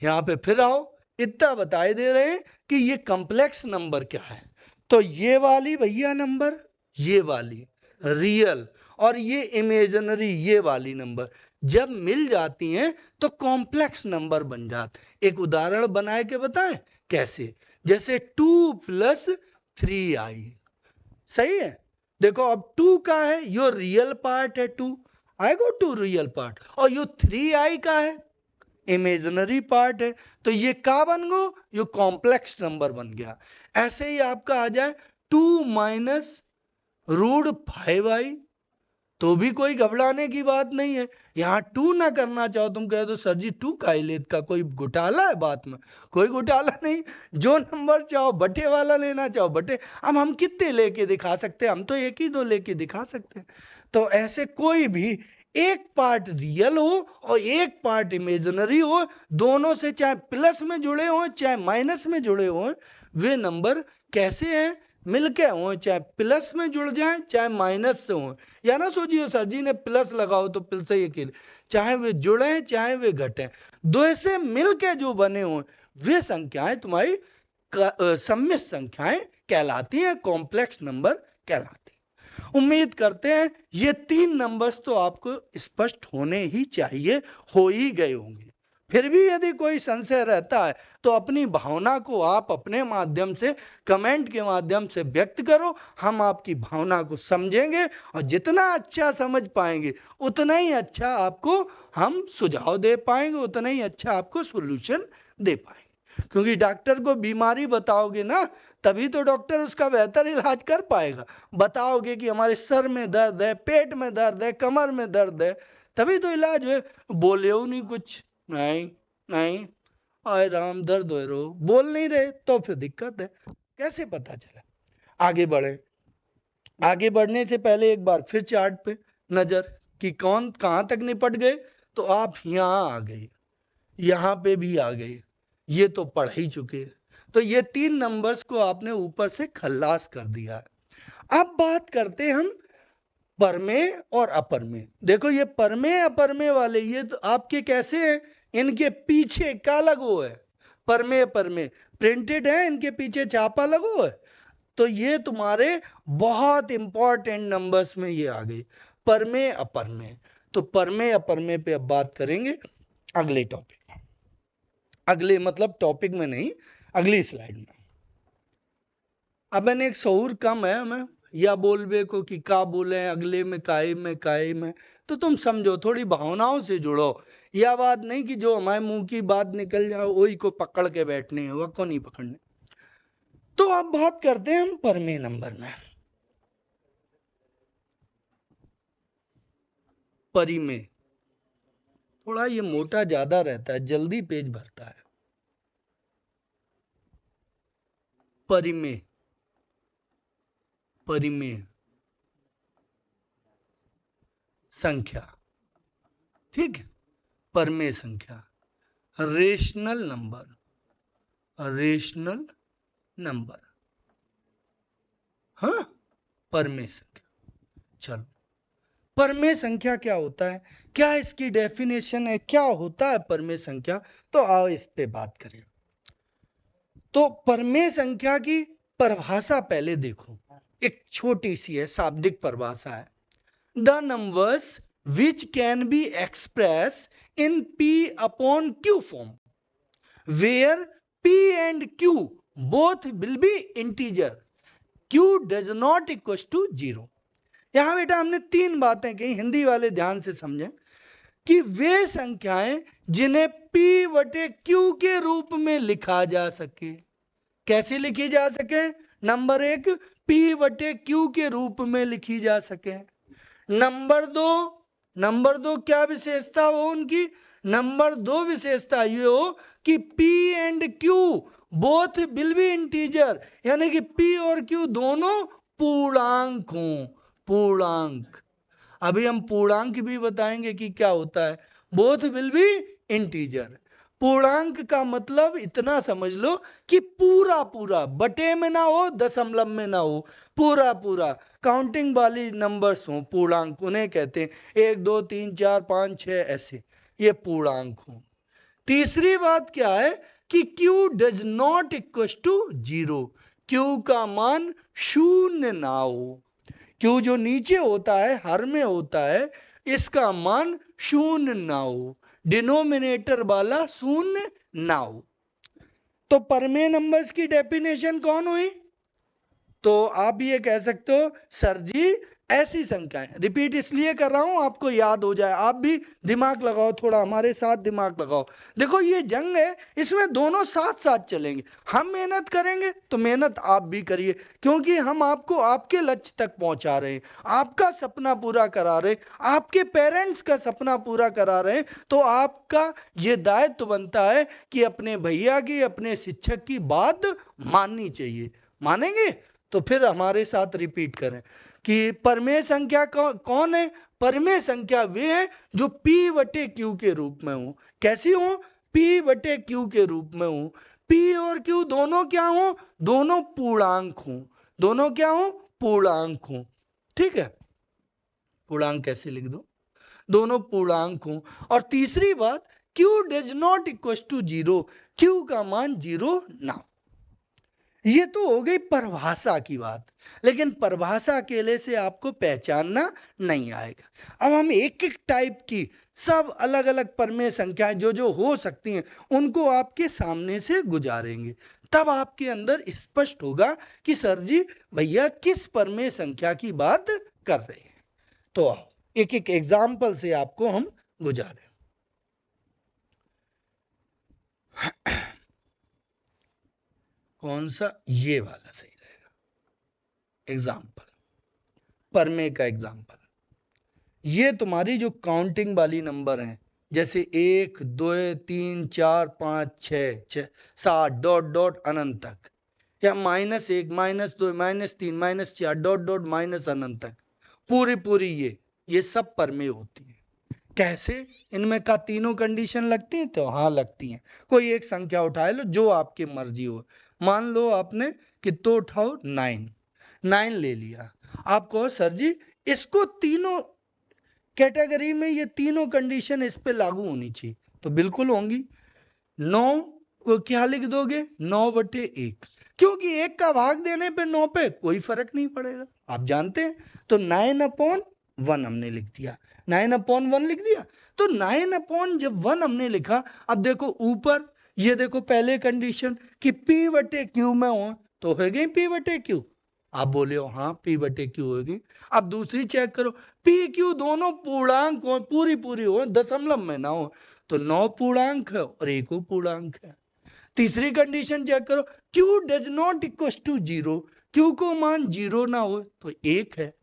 यहाँ पे फिर आओ, इतना बताए दे रहे हैं कि ये कॉम्प्लेक्स नंबर क्या है। तो ये वाली भैया नंबर, ये वाली रियल और ये इमेजिनरी, ये वाली नंबर जब मिल जाती हैं तो कॉम्प्लेक्स नंबर बन जाते। एक उदाहरण बनाए के बताएं कैसे, जैसे 2 + 3i, सही है। देखो अब 2 का है, यो रियल पार्ट है, 2 आई गो 2 रियल पार्ट, और यो 3i का है, इमेजिनरी पार्ट है, तो ये क्या बन गो, ये कॉम्प्लेक्स नंबर बन गया। ऐसे ही आपका आ जाए 2 - √5i, तो भी कोई घबराने की बात नहीं है। यहाँ 2 ना करना चाहो तुम, कह दो सर जी 2 का ही लेत का, कोई घोटाला है बात में? कोई घोटाला नहीं, जो नंबर चाहो बटे वाला लेना चाहो बटे। अब हम कितने लेके दिखा सकते हैं? हम तो 1 ही 2 लेके दिखा सकते हैं। तो ऐसे कोई भी एक पार्ट रियल हो और एक पार्ट इमेजिनरी हो, दोनों से चाहे प्लस में जुड़े हो चाहे माइनस में जुड़े हो, वे नंबर कैसे हैं? मिलके हो, चाहे प्लस में जुड़ जाए चाहे माइनस से हो। या ना सोचिए सर जी ने प्लस लगाओ तो प्लस ही अकेले, चाहे वे जुड़े चाहे वे घटे, दो से मिलके जो बने हो वे संख्याएं तुम्हारी सम्मिश्र संख्याएं कहलाती हैं, कॉम्प्लेक्स नंबर कहलाती हैं। उम्मीद करते हैं ये 3 नंबर्स तो आपको स्पष्ट होने ही चाहिए, हो ही गए होंगे। फिर भी यदि कोई संशय रहता है तो अपनी भावना को आप अपने माध्यम से, कमेंट के माध्यम से व्यक्त करो। हम आपकी भावना को समझेंगे और जितना अच्छा समझ पाएंगे उतना ही अच्छा आपको हम सुझाव दे पाएंगे, उतना ही अच्छा आपको सॉल्यूशन दे पाएंगे। क्योंकि डॉक्टर को बीमारी बताओगे ना, तभी तो डॉक्टर उसका बेहतर इलाज कर पाएगा। बताओगे कि हमारे सर में दर्द है, पेट में दर्द है, कमर में दर्द है, तभी तो इलाज है। बोले हो नहीं कुछ, नहीं नहीं आए राम दर्द हो रो, बोल नहीं रहे तो फिर दिक्कत है। कैसे पता चला? आगे बढ़े। आगे बढ़ने से पहले एक बार फिर चार्ट पे नजर कि कौन कहां तक निपट गए। तो आप यहां आ गए, यहां पे भी आ गए, ये तो पढ़ ही चुके। तो ये 3 नंबर्स को आपने ऊपर से खल्लास कर दिया है। अब बात करते हम परमेय और अपरमेय। देखो ये परमेय अपरमेय वाले ये तो आपके कैसे हैं, इनके पीछे क्या लगो है, परमेय परमेय प्रिंटेड है, इनके पीछे छापा लगो है। तो ये तुम्हारे बहुत इंपॉर्टेंट नंबर्स में ये आ गई, परमेय अपरमेय। तो परमेय अपरमेय पे अब बात करेंगे अगले टॉपिक, अगले मतलब टॉपिक में नहीं, अगली स्लाइड में। अब मैंने एक शऊर कम है हमें या बोलबे को कि का बोले अगले में काई में, तो तुम समझो, थोड़ी भावनाओं से जुड़ो। यह बात नहीं कि जो हमारे मुंह की बात निकल जाए वही को पकड़ के बैठने है, वह को नहीं पकड़ने। तो अब बात करते हैं हम परमेय नंबर में। परिमेय थोड़ा ये मोटा ज्यादा रहता है, जल्दी पेज भरता है। परिमेय, परिमेय संख्या, ठीक है, परमेय संख्या, रेशनल नंबर, रेशनल नंबर, हाँ, परमेय संख्या। चलो परमेय संख्या क्या होता है, क्या इसकी डेफिनेशन है, क्या होता है परमेय संख्या, तो आओ इस पे बात करें। तो परमेय संख्या की परिभाषा पहले देखो, एक छोटी सी है, शाब्दिक परिभाषा है। The numbers which can be expressed in p upon q form where p and q both will be integer, q does not equals to 0। यहां बेटा हमने 3 बातें कही, हिंदी वाले ध्यान से समझें कि वे संख्याएं जिन्हें p बटे q के रूप में लिखा जा सके। कैसे लिखी जा सके? नंबर 1 p बटे q के रूप में लिखी जा सके। नंबर दो क्या विशेषता हो उनकी? नंबर 2 विशेषता ये हो कि p and q both will be integer, यानी कि p और q दोनों पूर्णांक हों। पूर्णांक, अभी हम पूर्णांक भी बताएंगे कि क्या होता है। बोथ विल बी इंटीजर, पूर्णांक का मतलब इतना समझ लो कि पूरा पूरा, बटे में ना हो, दशमलव में ना हो, पूरा पूरा काउंटिंग वाली नंबर्स हो, पूर्णांक उन्हें कहते हैं। 1 2 3 4 5 6 ऐसे, ये पूर्णांक हो। तीसरी बात क्या है कि q does not equal to 0, q का मान शून्य ना हो। q जो नीचे होता है, हर में होता है, इसका मान शून्य ना हो, डिनोमिनेटर वाला शून्य ना हो। तो परमेय नंबर्स की डेफिनेशन कौन हुई? तो आप ये कह सकते हो सर जी ऐसी संख्याएं, रिपीट इसलिए कर रहा हूं आपको याद हो जाए, आप भी दिमाग लगाओ, थोड़ा हमारे साथ दिमाग लगाओ। देखो ये जंग है, इसमें दोनों साथ साथ चलेंगे। हम मेहनत करेंगे तो मेहनत आप भी करिए, क्योंकि हम आपको आपके लक्ष्य तक पहुंचा रहे हैं, आपका सपना पूरा करा रहे, आपके पेरेंट्स का सपना पूरा करा रहे। तो आपका ये दायित्व बनता है कि अपने भैया की, अपने शिक्षक की बात माननी चाहिए। मानेंगे तो फिर हमारे साथ रिपीट करें कि परमेय संख्या कौन है? परमेय संख्या वे है जो p बटे q के रूप में हो। कैसी हो? p बटे q के रूप में हो। p और q दोनों क्या हो? दोनों पूर्णांक हो। दोनों क्या हो? पूर्णांक हो। ठीक है, पूर्णांक कैसे लिख दो? दोनों पूर्णांक हो। और तीसरी बात, q does not equal to 0, q का मान 0 ना। ये तो हो गई परिभाषा की बात, लेकिन परिभाषा अकेले से आपको पहचानना नहीं आएगा। अब हम एक एक टाइप की सब अलग अलग परमेय संख्याएं जो जो हो सकती हैं उनको आपके सामने से गुजारेंगे, तब आपके अंदर स्पष्ट होगा कि सर जी भैया किस परमेय संख्या की बात कर रहे हैं। तो एक एक एग्जाम्पल से आपको हम गुजारें। कौन सा? ये वाला सही रहेगा। एग्जाम्पल, परमेय का एग्जाम्पल, ये तुम्हारी जो काउंटिंग वाली नंबर है, जैसे 1 2 3 4 5 6 7 डॉट डॉट अनंत तक, या -1 -2 -3 -4 डॉट डॉट माइनस अनंत तक, पूरी पूरी ये सब परमेय होती है। कैसे? इनमें का तीनों कंडीशन लगती हैं? तो हाँ लगती हैं। कोई एक संख्या उठा लो जो आपकी मर्जी हो। मान लो आपने कितना उठाओ, 9 ले लिया। आप कहो सर जी इसको तीनों कैटेगरी में ये तीनों कंडीशन इस पे लागू होनी चाहिए, तो बिल्कुल होंगी। 9 को क्या लिख दोगे? 9/1, क्योंकि 1 का भाग देने पे 9 पे कोई फर्क नहीं पड़ेगा, आप जानते हैं। तो 9/1 हमने लिख दिया, 9/1 लिख दिया। तो 9/1 हमने लिखा। अब देखो ऊपर, ये देखो पहले कंडीशन कि P/Q में हो, तो हो गई P/Q। आप बोले हो हाँ P/Q होगी। अब दूसरी चेक करो, PQ दोनों पूर्णांक हो, पूरी पूरी हो, दशमलव में ना हो, तो 9 पूर्णांक है और 1 पूर्णांक है। तीसरी कंडीशन चेक करो, Q does not equal to 0, Q को मान 0 ना हो तो 1 है।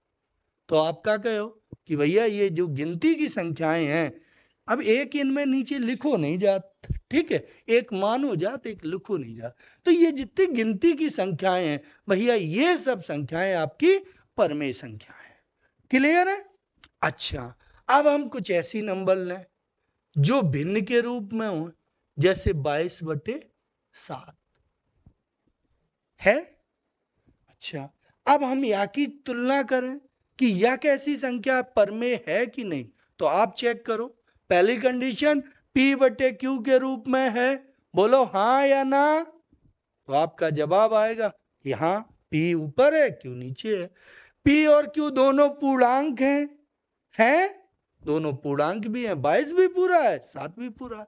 तो आप क्या कहो कि भैया ये जो गिनती की संख्याएं हैं, अब एक इनमें नीचे लिखो नहीं जात, ठीक है, एक मानो जात एक लिखो नहीं जात। तो ये जितनी गिनती की संख्याएं हैं भैया, ये सब संख्याएं आपकी परमेय संख्याएं। क्लियर है? अच्छा, अब हम कुछ ऐसी नंबर लें जो भिन्न के रूप में हो, जैसे 22/7 है। अच्छा, अब हम या की तुलना करें कि यह कैसी संख्या परमेय है कि नहीं, तो आप चेक करो। पहली कंडीशन P/Q के रूप में है, बोलो हाँ या ना। तो आपका जवाब आएगा कि हाँ, P ऊपर है Q नीचे है। P और Q दोनों पूर्णांक हैं दोनों पूर्णांक भी हैं, 22 भी पूरा है 7 भी पूरा है।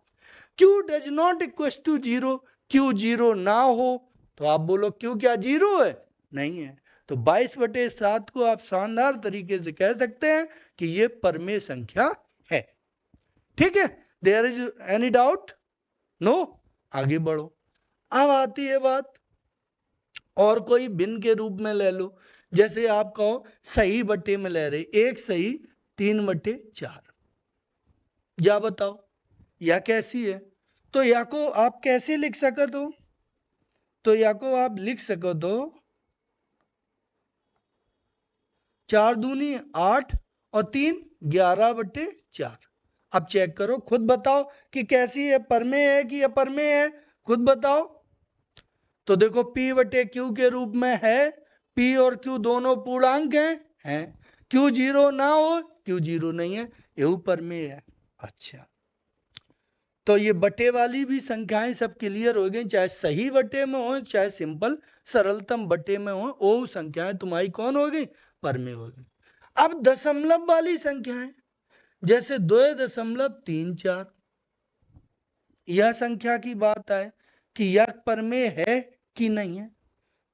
Q does not equal to 0, Q 0 ना हो तो आप बोलो Q क्या 0 है? नहीं है। तो 22/7 को आप शानदार तरीके से कह सकते हैं कि ये परमेय संख्या है। ठीक है, there is any doubt? No? आगे बढ़ो। अब आती है बात, और कोई भिन्न के रूप में ले लो, जैसे आप कहो सही बटे में ले रहे, 1 सही 3/4, या बताओ या कैसी है? तो या को आप कैसे लिख सकते हो? तो या को आप लिख सको तो 4 दूनी 8 और 3 11/4। अब चेक करो, खुद बताओ कि कैसी है, परमेय है कि अपरमेय है, खुद बताओ। तो देखो P/Q के रूप में है, P और Q दोनों पूर्णांक हैं। Q 0 ना हो, Q 0 नहीं है, ये परमेय है। अच्छा, तो ये बटे वाली भी संख्याएं सब क्लियर हो गई, चाहे सही बटे में हो चाहे सिंपल सरलतम बटे में हो, वो संख्याएं तुम्हारी कौन हो गई? परमेय हो गई। अब दशमलव वाली संख्याएं, जैसे 2.34, यह संख्या की बात आए कि यह परमेय है कि नहीं है।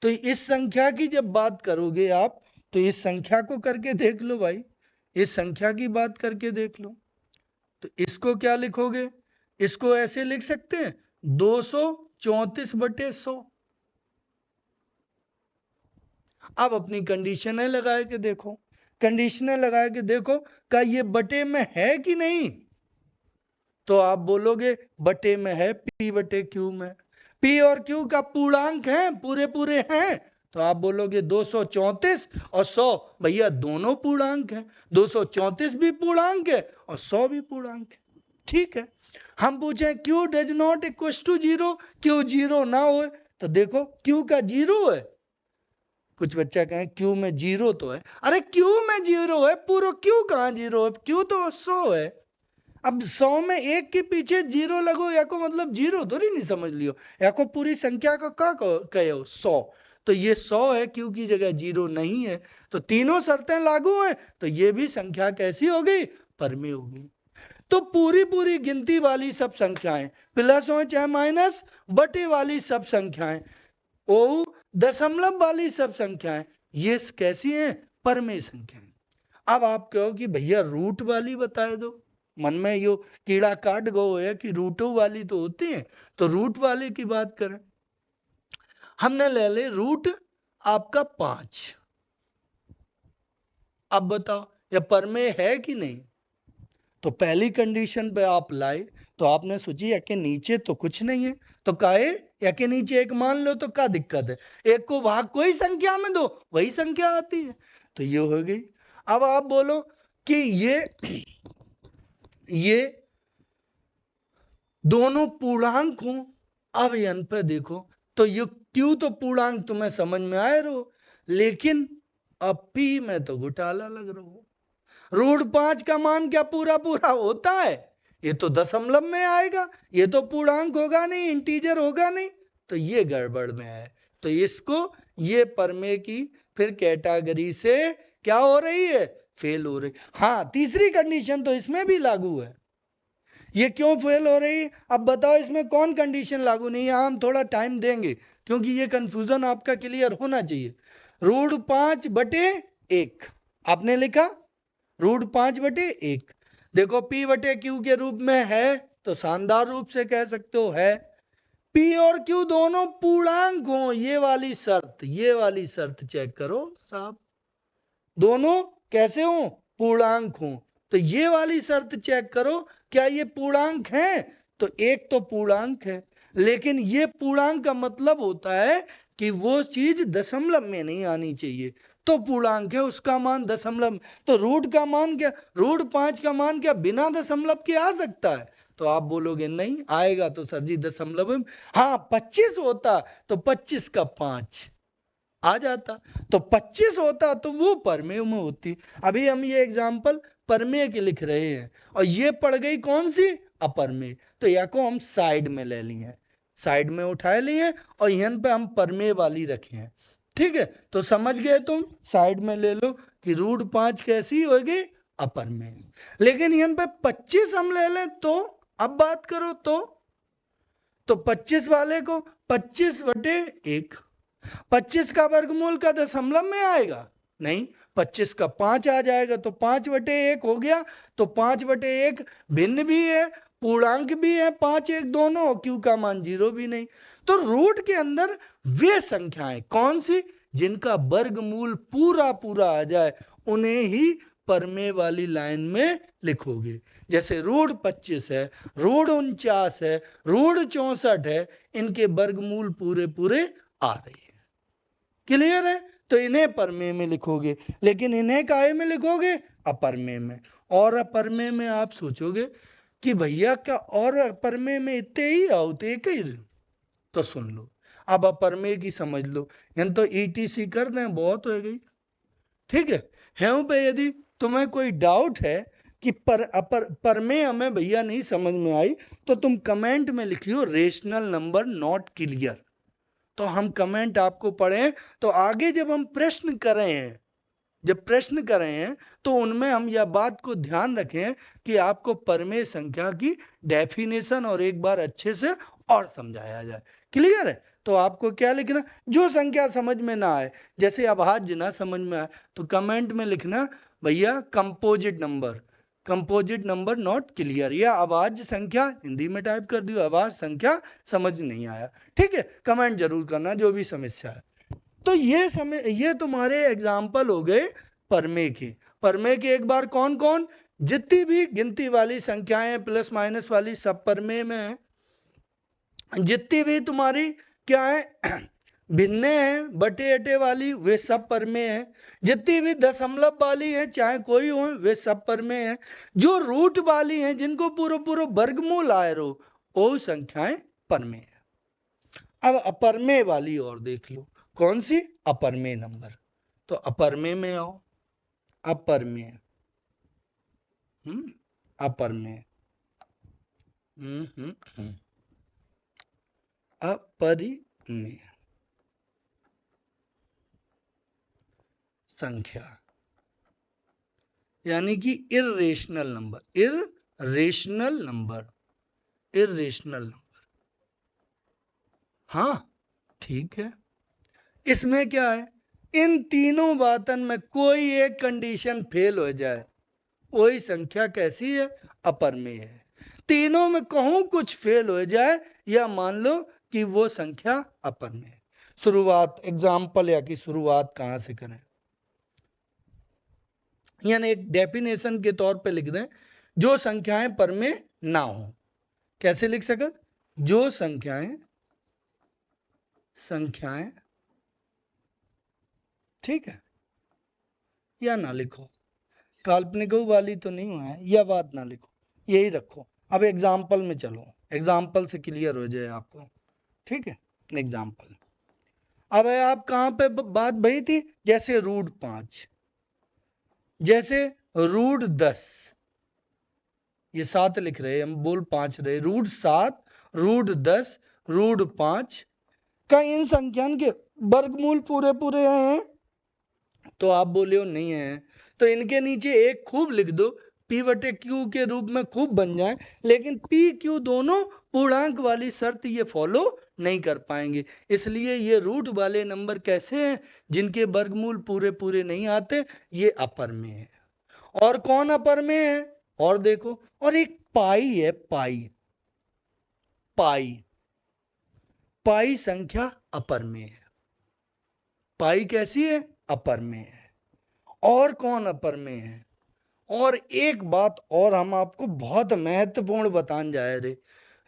तो इस संख्या की जब बात करोगे आप, तो इस संख्या को करके देख लो भाई, इस संख्या की बात करके देख लो। तो इसको क्या लिखोगे? इसको ऐसे लिख सकते हैं 234/100। अब अपनी कंडीशनें लगा के देखो, कंडीशनें लगा के देखो क्या ये बटे में है कि नहीं। तो आप बोलोगे बटे में है, P/Q में। P और Q का पूर्णांक है, पूरे पूरे हैं, तो आप बोलोगे 234 और 100, भैया दोनों पूर्णांक हैं, 234 भी पूर्णांक है और 100 भी पूर्णांक है। ठीक है, हम पूछे Q does not equal to 0, Q 0 ना हो, तो देखो Q का 0 है। कुछ बच्चा कहें Q में 0 तो है, अरे Q में 0 है, पूरा Q कहां 0 है? Q तो 100 है। अब 100 में एक के पीछे जीरो लगो या को मतलब जीरो थोड़ी नहीं समझ लियो, या को पूरी संख्या का क्या कहे हो 100, तो ये 100 है, क्यू की जगह जीरो नहीं है, तो तीनों शर्तें लागू हैं, तो ये भी संख्या कैसी हो गई, परमेय हो गई। तो पूरी पूरी गिनती वाली सब संख्याएं, प्लस हो चाहे माइनस, बटे वाली सब संख्याएं, ओ दशमलव वाली सब संख्याएं, ये कैसी हैं, परमेय संख्याएं। अब आप कहो कि भैया रूट वाली बताए दो, मन में यो कीड़ा काट गो है कि रूटों वाली तो होती है, तो रूट वाली की बात करें, हमने ले ले रूट आपका 5। अब बताओ यह परमेय है कि नहीं, तो पहली कंडीशन पे आप लाए, तो आपने सोची या के नीचे तो कुछ नहीं है, तो काहे या के नीचे एक मान लो तो क्या दिक्कत है, एक को भाग कोई संख्या में दो वही संख्या आती है, तो ये हो गई। अब आप बोलो कि ये दोनों पूर्णांक हो, अब यन पे देखो तो ये क्यू तो पूर्णांक तुम्हें समझ में आए रहो, लेकिन अब पी में तो घोटाला लग रहा हो। रूट 5 का मान क्या पूरा पूरा होता है, ये तो दशमलव में आएगा, ये तो पूर्णांक होगा नहीं, इंटीजर होगा नहीं, तो ये गड़बड़ में है, तो इसको ये परमेय की फिर कैटेगरी से क्या हो रही है, फेल हो रही। हाँ, तीसरी कंडीशन तो इसमें भी लागू है, ये क्यों फेल हो रही, अब बताओ इसमें कौन कंडीशन लागू नहीं है, हम थोड़ा टाइम देंगे क्योंकि ये कंफ्यूजन आपका क्लियर होना चाहिए। रूट 5/1 आपने लिखा, रूट 5/1, देखो P बटे Q के रूप में है, तो शानदार रूप से कह सकते हो है। P और Q दोनों पूर्णांक हो, ये वाली शर्त चेक करो साहब, दोनों कैसे हो, पूर्णांक हो, तो ये वाली शर्त चेक करो, क्या ये पूर्णांक है, तो एक तो पूर्णांक है, लेकिन ये पूर्णांक का मतलब होता है कि वो चीज दशमलव में नहीं आनी चाहिए, तो पूर्णांक है, उसका मान दशमलव, तो रूट का मान क्या, रूट 5 का मान क्या बिना दशमलव के आ सकता है, तो आप बोलोगे नहीं आएगा, तो सर जी दशमलव, हाँ 25 होता तो 25 का 5 आ जाता, तो 25 होता तो वो परमेय में होती। अभी हम ये एग्जाम्पल परमेय के लिख रहे हैं, और ये पड़ गई कौन सी, अपरमेय, तो या को हम साइड में ले लिए, साइड में उठाए लिए, और यहाँ पे हम परमेय वाली रखे हैं, ठीक है, तो समझ गए तुम, साइड में ले लो कि रूट 5 कैसी होगी, अपरमेय। लेकिन यहाँ पे 25 हम ले लें तो, अब बात करो तो 25 वाले को 25/1, 25 का वर्गमूल का दशमलव में आएगा, नहीं 25 का 5 आ जाएगा, तो 5/1 हो गया, तो 5/1 भिन्न भी है, पूर्णांक भी है, 5 1 दोनों, क्यू का मान 0 भी नहीं, तो रूट के अंदर वे संख्याएं कौन सी जिनका वर्गमूल पूरा पूरा आ जाए, उन्हें ही परमेय वाली लाइन में लिखोगे, जैसे रूट 25 है, रूट 49 है, रूट 64 है, इनके वर्गमूल पूरे पूरे आ रहे हैं, क्लियर है, तो इन्हें परमेय में लिखोगे, लेकिन इन्हें काहे में लिखोगे, अपरमेय में। और अपरमेय में आप सोचोगे कि भैया क्या और अपरमेय में इतने ही होते एक ही, तो सुन लो, अब अपरमेय की समझ लो, यानी तो ईटीसी कर दें बहुत हो गई, ठीक है। यहाँ पे यदि तुम्हें कोई डाउट है कि परमेय हमें भैया नहीं समझ में आई, तो तुम कमेंट में लिखियो रेशनल नंबर नॉट क्लियर, तो हम कमेंट आपको पढ़ें, तो आगे जब हम प्रश्न कर रहे हैं, तो उनमें हम यह बात को ध्यान रखें कि आपको परमेय संख्या की डेफिनेशन और एक बार अच्छे से और समझाया जाए, क्लियर है। तो आपको क्या लिखना, जो संख्या समझ में ना आए, जैसे अभाज्य ना समझ में आए, तो कमेंट में लिखना भैया कंपोजिट नंबर नॉट क्लियर, या अभाज्य संख्या, हिंदी में टाइप कर दियो अभाज्य संख्या समझ नहीं आया, ठीक है, कमेंट जरूर करना जो भी समस्या है। तो ये तुम्हारे एग्जाम्पल हो गए परमेय के एक बार कौन कौन, जितनी भी गिनती वाली संख्याएं प्लस माइनस वाली सब परमेय में है, जितनी भी तुम्हारी क्या है भिन्न है बटे अटे वाली वे सब परमेय है, जितनी भी दशमलव वाली है चाहे कोई हो वे सब परमेय है, जो रूट वाली हैं जिनको पूरा पूरा वर्गमूल आए रहो वो संख्याएं परमेय है। अब अपरमेय वाली और देख लो, कौन सी, अपरमेय नंबर, तो अपरमेय में आओ, अपरमेय अपरमेय अपरिमेय संख्या यानी कि irrational number, irrational number, irrational number. हाँ ठीक है, इसमें क्या है, इन तीनों बातन में कोई एक कंडीशन फेल हो जाए, वही संख्या कैसी है, अपरिमेय है। तीनों में कहूं कुछ फेल हो जाए या मान लो कि वो संख्या अपरिमेय है। शुरुआत, एग्जाम्पल या की शुरुआत कहां से करें, यानी एक डेफिनेशन के तौर पे लिख दें, जो संख्याएं परिमेय ना हो। कैसे लिख सकते, जो संख्याएं ठीक है, या ना लिखो, काल्पनिक वाली तो नहीं हुआ है, यह बात ना लिखो, यही रखो। अब एग्जाम्पल में चलो, एग्जाम्पल से क्लियर हो जाए आपको, ठीक है। एग्जाम्पल, अब आप कहां पे बात भई थी, जैसे √5, जैसे √10, ये 7 लिख रहे, हम बोल 5 रहे, √7, √10, √5 का इन संख्यान के वर्गमूल पूरे पूरे हैं, तो आप बोले हो नहीं है, तो इनके नीचे एक खूब लिख दो, P/Q के रूप में खूब बन जाए, लेकिन P/Q दोनों पूर्णांक वाली शर्त ये फॉलो नहीं कर पाएंगे, इसलिए ये रूट वाले नंबर कैसे हैं, जिनके वर्गमूल पूरे पूरे नहीं आते, ये अपरिमेय है। और कौन अपरिमेय है, और देखो, और एक पाई है, पाई संख्या अपरिमेय है। पाई कैसी है, अपरिमेय है। और कौन अपरिमेय है, और एक बात और हम आपको बहुत महत्वपूर्ण बताने जा रहे,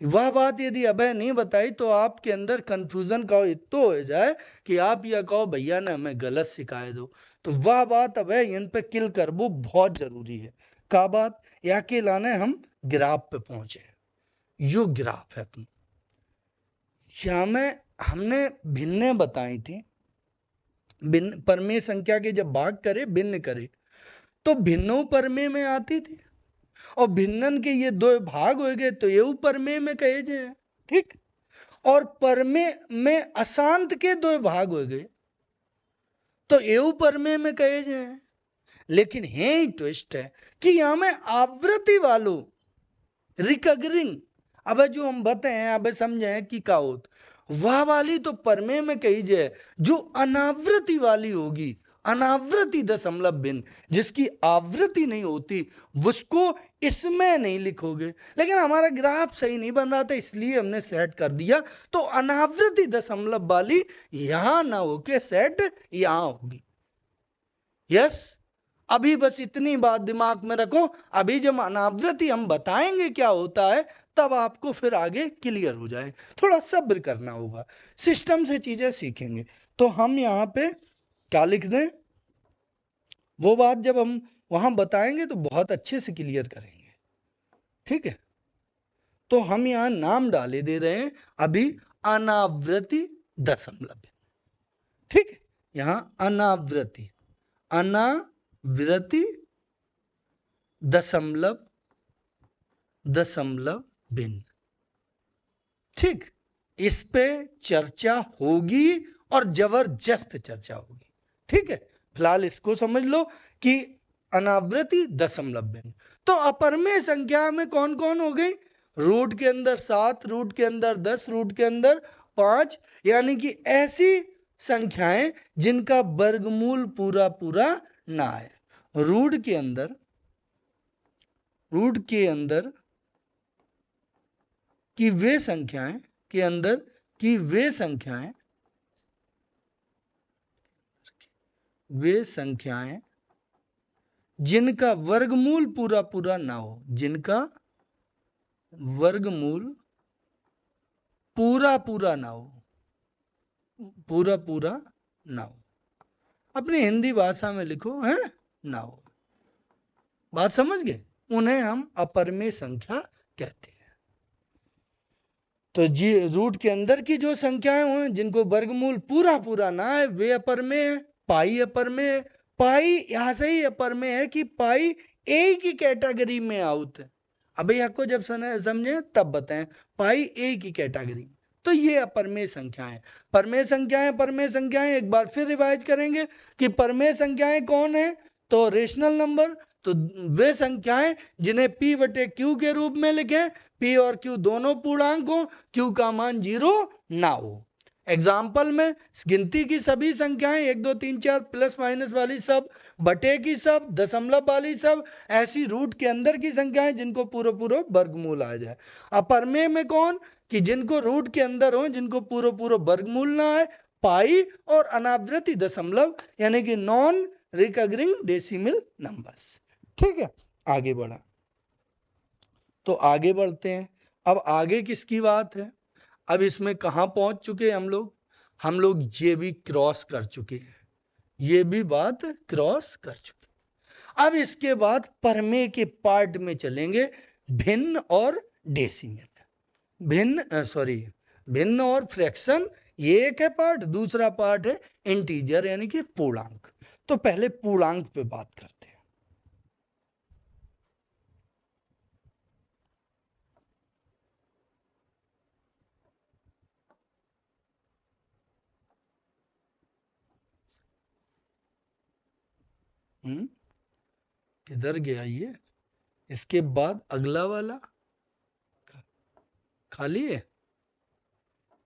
वह बात यदि अभय नहीं बताई तो आपके अंदर कंफ्यूजन का इतना हो जाए कि आप यह कहो भैया ने हमें गलत सिखाए दो, तो वह बात अभय इन पे किल कर, वो बहुत जरूरी है। क्या बात, या के लाने हम ग्राफ पे पहुंचे, यो ग्राफ है अपनी, में हमने भिन्न बताई थी, भिन्न परिमेय संख्या के जब भाग करे, भिन्न करे, तो भिन्नों परिमेय में आती थी, और भिन्नन के ये दो भाग हो गए तो ये परिमेय में कहे जाए, ठीक। और परिमेय में अशांत के दो भाग हो गए तो ये परिमेय में कहे जाए। लेकिन है ही ट्विस्ट है कि यहां में आवृत्ति वालों रिकरिंग, अब जो हम बताए, अब समझे कि क्या होता, वह वाली तो परिमेय में कही जाए, जो अनावृत्ति वाली होगी, अनावृत्ति दशमलव भिन्न, जिसकी आवृत्ति नहीं होती, उसको इसमें नहीं लिखोगे। लेकिन हमारा ग्राफ सही नहीं बन रहा था, इसलिए हमने सेट कर दिया, तो अनावृत्ति दशमलव वाली यहां ना होके सेट यहां होगी। यस, अभी बस इतनी बात दिमाग में रखो, अभी जब अनावृत्ति हम बताएंगे क्या होता है, तब आपको फिर आगे क्लियर हो जाए। थोड़ा सब्र करना होगा, सिस्टम से चीजें सीखेंगे। तो हम यहाँ पे क्या लिख दें, वो बात जब हम वहां बताएंगे तो बहुत अच्छे से क्लियर करेंगे, ठीक है। तो हम यहाँ नाम डाले दे रहे हैं अभी अनावृत्ति दशमलव, ठीक है। यहाँ अनावृत्ति, अनावृत्ति दशमलव भिन्न, ठीक। इस पे चर्चा होगी और जबरदस्त चर्चा होगी, ठीक है। फिलहाल इसको समझ लो कि अनावृत्ति दशमलव भिन्न। तो अपरिमेय संख्या में कौन कौन हो गई, रूट के अंदर 7, रूट के अंदर 10, रूट के अंदर 5, यानी कि ऐसी संख्याएं जिनका वर्गमूल पूरा पूरा ना आए। रूट के अंदर कि वे संख्याएं के अंदर कि वे संख्याएं जिनका वर्गमूल पूरा पूरा ना हो, जिनका वर्गमूल पूरा पूरा ना हो, अपनी हिंदी भाषा में लिखो, है ना हो। बात समझ गए, उन्हें हम अपरिमेय संख्या कहते हैं। तो जी रूट के अंदर की जो संख्याएं हो जिनको वर्गमूल पूरा पूरा ना है, वे अपरिमेय है। पाई अपरिमेय है, पाई यहां से ही अपरिमेय है कि पाई एक ही कैटेगरी में आउट है। अब भैया को जब समझे तब बताएं। पाई ए की कैटेगरी। तो ये अपरमेय संख्याएं। परमेय संख्याएं एक बार फिर रिवाइज करेंगे कि परमेय संख्याएं कौन है। तो रेशनल नंबर, तो वे संख्याएं जिन्हें p बटे q के रूप में लिखें, p और q दोनों पूर्णांक हो, q का मान 0 ना हो। एग्जाम्पल में गिनती की सभी संख्याएं 1 2 3 4 प्लस माइनस वाली सब, बटे की सब, दशमलव वाली सब, ऐसी रूट के अंदर की संख्याएं जिनको पूरा पूरा वर्गमूल आ जाए। अपरमेय में कौन कि जिनको रूट के अंदर हो, जिनको पूरा पूरा वर्गमूल ना आए, पाई और अनावृति दशमलव यानी कि नॉन रिकरिंग डेसिमल नंबर्स। ठीक है, आगे बढ़ा। तो आगे बढ़ते हैं। अब आगे किसकी बात है। अब इसमें कहां पहुंच चुके हम लोग ये भी क्रॉस कर चुके हैं, ये भी बात क्रॉस कर चुके। अब इसके बाद परमेय के पार्ट में चलेंगे, भिन्न और डेसिमल। भिन्न और फ्रैक्शन, ये एक है पार्ट। दूसरा पार्ट है इंटीजर यानी कि पूर्णांक। तो पहले पूर्णांक पे बात करते हैं। किधर गया ये। इसके बाद अगला वाला खाली है,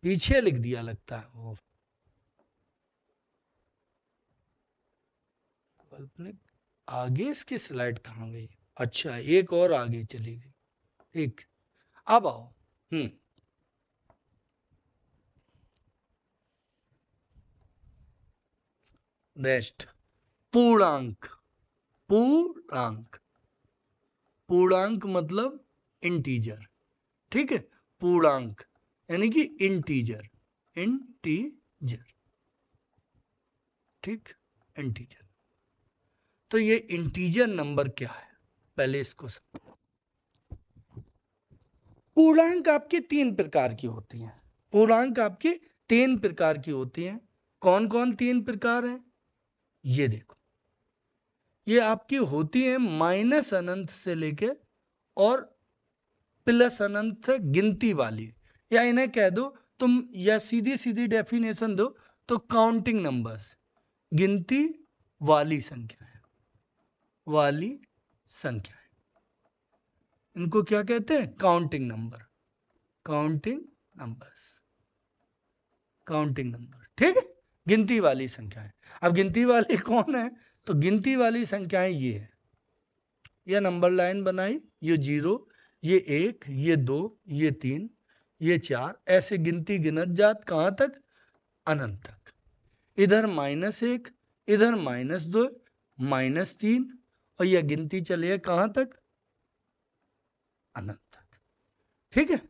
पीछे लिख दिया लगता है वो। आगे इसकी स्लाइड कहां गई। अच्छा, एक और आगे चली गई। ठीक, अब आओ। नेक्स्ट, पूर्णांक। पूर्णांक, पूर्णांक मतलब इंटीजर। ठीक है, पूर्णांक यानी कि इंटीजर। इंटीजर, ठीक, इंटीजर। तो ये इंटीजर नंबर क्या है, पहले इसको समझो। पूर्णांक आपकी 3 प्रकार की होती हैं। पूर्णांक आपकी 3 प्रकार की होती हैं। कौन कौन 3 प्रकार हैं, ये देखो। ये आपकी होती है माइनस अनंत से लेके और प्लस अनंत से गिनती वाली, या इन्हें कह दो तुम, या सीधी सीधी डेफिनेशन दो तो काउंटिंग नंबर्स, गिनती वाली संख्याएं। वाली संख्याएं, इनको क्या कहते हैं, counting number. Counting numbers, counting number. ठीक है, गिनती वाली संख्याएं। अब गिनती वाली कौन है, तो गिनती वाली संख्याएं ये है। यह नंबर लाइन बनाई, ये 0, ये 1, ये 2, ये 3, ये 4, ऐसे गिनती गिनत जात कहां तक, अनंत तक। इधर -1, इधर -2, -3, और यह गिनती चली है कहां तक, अनंत तक। ठीक है,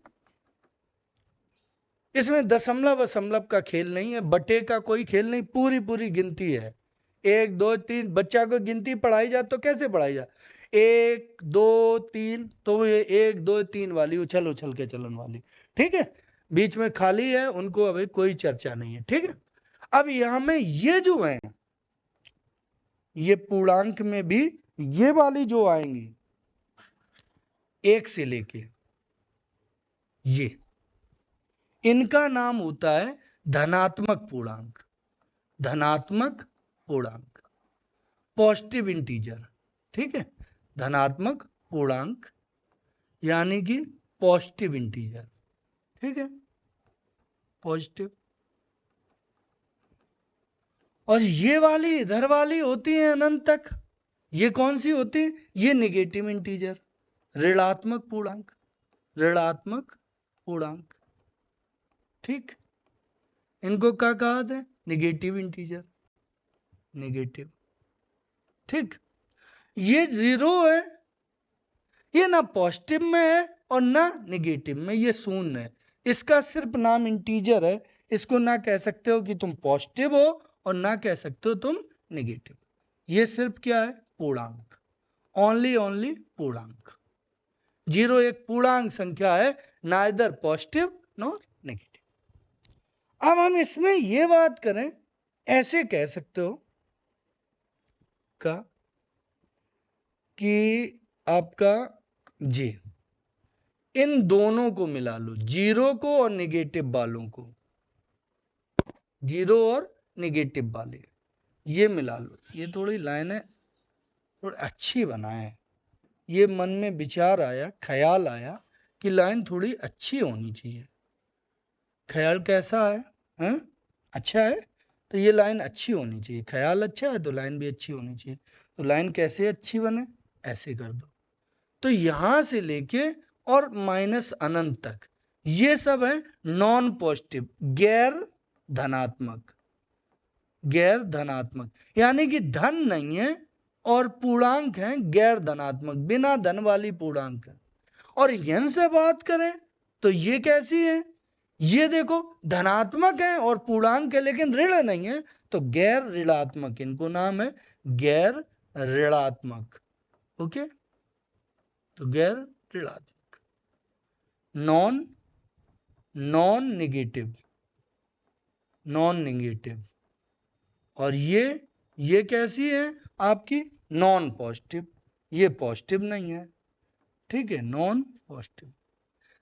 इसमें दशमलव वशमलव का खेल नहीं है, बटे का कोई खेल नहीं, पूरी पूरी गिनती है। 1 2 3, बच्चा को गिनती पढ़ाई जाए तो कैसे पढ़ाई जाए, 1 2 3, तो ये 1 2 3 वाली उछल उछल के चलन वाली। ठीक है, बीच में खाली है, उनको अभी कोई चर्चा नहीं है। ठीक है, अब यहां में ये जो है, ये पूर्णांक में भी ये वाली जो आएंगी 1 से लेके ये, इनका नाम होता है धनात्मक पूर्णांक। धनात्मक पूर्णांक, पॉजिटिव इंटीजर। ठीक है, धनात्मक पूर्णांक यानी कि पॉजिटिव इंटीजर। ठीक है, पॉजिटिव। और ये वाली इधर वाली होती है अनंत तक, ये कौन सी होती है, ये नेगेटिव इंटीजर, ऋणात्मक पूर्णांक। ऋणात्मक पूर्णांक, ठीक, इनको क्या कहा था, नेगेटिव इंटीजर, नेगेटिव। ठीक, ये 0 है, ये ना पॉजिटिव में है और ना नेगेटिव में, ये शून्य है। इसका सिर्फ नाम इंटीजर है, इसको ना कह सकते हो कि तुम पॉजिटिव हो और ना कह सकते हो तुम नेगेटिव। ये सिर्फ क्या है, पूर्णांक, ओनली पूर्णांक। 0 एक पूर्णांक संख्या है, नाइदर पॉजिटिव नॉर नेगेटिव। अब हम इसमें ये बात करें, ऐसे कह सकते हो का कि आपका जी इन दोनों को मिला लो, जीरो को और निगेटिव वालों को, जीरो और निगेटिव वाले ये मिला लो। ये थोड़ी लाइनें थोड़ी अच्छी बनाए, ये मन में विचार आया, ख्याल आया कि लाइन थोड़ी अच्छी होनी चाहिए। ख्याल कैसा है, हैं? अच्छा है, तो ये लाइन अच्छी होनी चाहिए। ख्याल अच्छा है तो लाइन भी अच्छी होनी चाहिए। तो लाइन कैसे अच्छी बने, ऐसे कर दो। तो यहां से लेके और माइनस अनंत तक ये सब है नॉन पॉजिटिव, गैर धनात्मक, गैर धनात्मक, यानी कि धन नहीं है और पूर्णांक है गैर धनात्मक, बिना धन वाली पूर्णांक है। और यन से बात करें तो ये कैसी है, ये देखो धनात्मक है और पूर्णांक है लेकिन ऋण नहीं है, तो गैर ऋणात्मक, इनको नाम है गैर ऋणात्मक। ओके, तो गैर ऋणात्मक, non non negative, non negative. और ये कैसी है आपकी, नॉन पॉजिटिव, ये पॉजिटिव नहीं है। ठीक है, नॉन पॉजिटिव।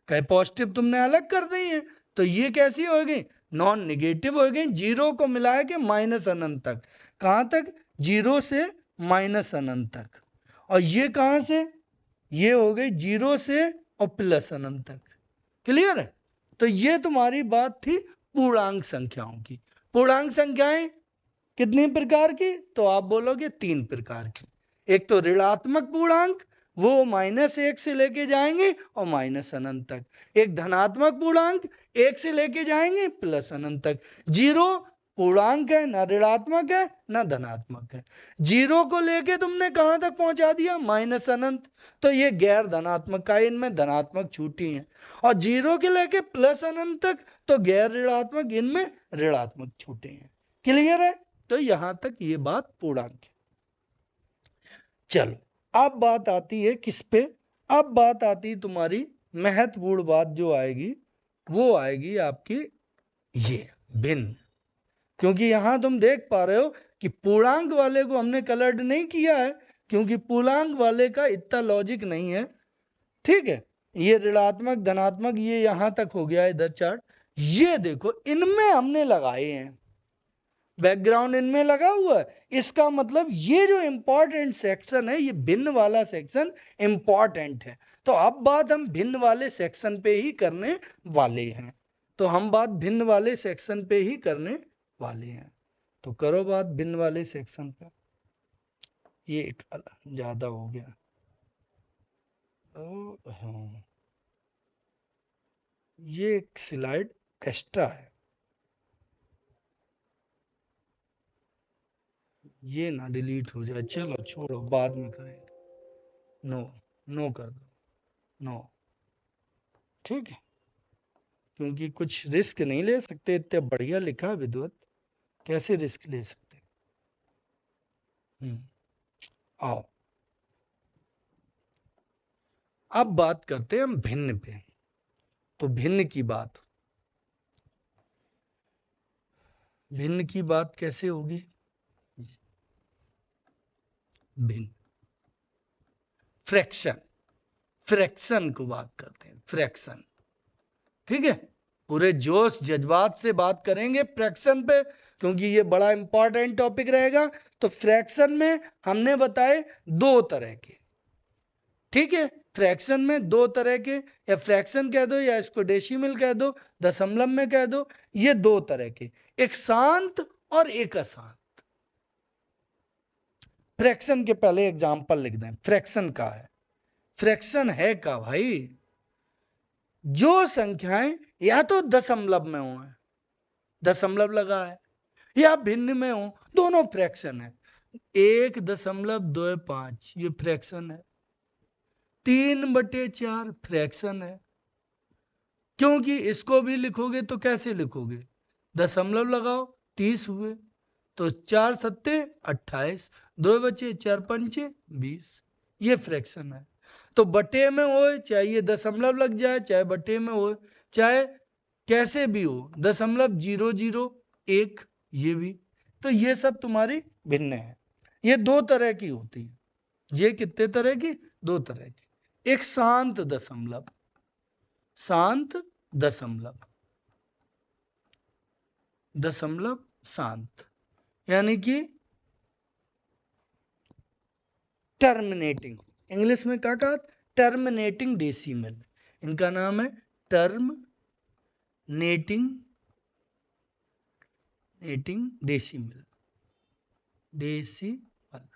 कहे पॉजिटिव तुमने अलग कर दी है, तो ये कैसी हो गई, नॉन निगेटिव हो गई। जीरो को मिला के माइनस अनंत तक, कहां तक, जीरो से माइनस अनंत तक। और ये कहां से, ये हो गई जीरो से और प्लस अनंत तक। क्लियर है। तो ये तुम्हारी बात थी पूर्णांक संख्याओं की। पूर्णांक संख्याएं कितनी प्रकार की, तो आप बोलोगे 3 प्रकार की। एक तो ऋणात्मक पूर्णांक, वो -1 से लेके जाएंगे और माइनस अनंत तक। एक धनात्मक पूर्णांक, 1 से लेके जाएंगे प्लस अनंत तक। जीरो पूर्णांक है, ना ऋणात्मक है ना धनात्मक है। जीरो को लेके तुमने कहां तक पहुंचा दिया, माइनस अनंत, तो ये गैर धनात्मक का, इनमें धनात्मक छूटी है। और जीरो के लेके प्लस अनंत तक तो गैर ऋणात्मक, इनमें ऋणात्मक छूटे हैं। क्लियर है। तो यहां तक ये बात पूर्णांक है। चलो अब बात आती है किस पे, अब बात आती तुम्हारी महत्वपूर्ण बात जो आएगी, वो आएगी आपकी ये भिन्न। क्योंकि यहां तुम देख पा रहे हो कि पूर्णांक वाले को हमने कलर्ड नहीं किया है, क्योंकि पूर्णांक वाले का इतना लॉजिक नहीं है। ठीक है, ये ऋणात्मक धनात्मक ये यहां तक हो गया इधर चार्ट। ये देखो इनमें हमने लगाए हैं, बैकग्राउंड इनमें लगा हुआ है। इसका मतलब ये जो इंपॉर्टेंट सेक्शन है, ये भिन्न वाला सेक्शन इंपॉर्टेंट है। तो अब बात हम भिन्न वाले सेक्शन पे ही करने वाले हैं। तो हम बात भिन्न वाले सेक्शन पे ही करने वाले हैं। तो करो बात भिन्न वाले सेक्शन पे। ये एक ज्यादा हो गया। हाँ, ये एक स्लाइड एक्स्ट्रा है, ये ना डिलीट हो जाए। चलो छोड़ो, बाद में करेंगे। नो, नो कर दो, नो। ठीक है, क्योंकि कुछ रिस्क नहीं ले सकते। इतने बढ़िया लिखा विद्वत, कैसे रिस्क ले सकते। आओ अब बात करते हैं हम भिन्न पे। तो भिन्न की बात, भिन्न की बात कैसे होगी, भिन्न फ्रैक्शन, फ्रैक्शन को बात करते हैं, फ्रैक्शन। ठीक है, पूरे जोश जज्बात से बात करेंगे फ्रैक्शन पे, क्योंकि ये बड़ा इंपॉर्टेंट टॉपिक रहेगा। तो फ्रैक्शन में हमने बताए 2 तरह के। ठीक है, फ्रैक्शन में 2 तरह के, या फ्रैक्शन कह दो या इसको डेसिमल कह दो, दशमलव में कह दो, ये 2 तरह के, एक शांत और एक अशांत। फ्रैक्शन के पहले एग्जांपल लिख दें, फ्रैक्शन का है, फ्रैक्शन है का भाई, जो संख्याएं या तो दशमलव में हो, दशमलव लगा है, या भिन्न में हो, दोनों फ्रैक्शन है। 1.25 ये फ्रैक्शन है, 3/4 फ्रैक्शन है। क्योंकि इसको भी लिखोगे तो कैसे लिखोगे, दशमलव लगाओ, 30 हुए, तो 4 सत्ते 28, 2 बचे 4 पंचे 20, ये फ्रैक्शन है। तो बटे में हो, चाहे ये दशमलव लग जाए, चाहे बटे में हो, चाहे कैसे भी हो, दशमलव 001, ये भी। तो ये सब तुम्हारी भिन्न है। ये 2 तरह की होती है। ये कितने तरह की, 2 तरह की। एक शांत दशमलव, शांत दशमलव, दशमलव शांत, यानी कि टर्मिनेटिंग। इंग्लिश में क्या कहा? Terminating decimal. इनका नाम है टर्मिनेटिंग डेसिमल, डेसिमल।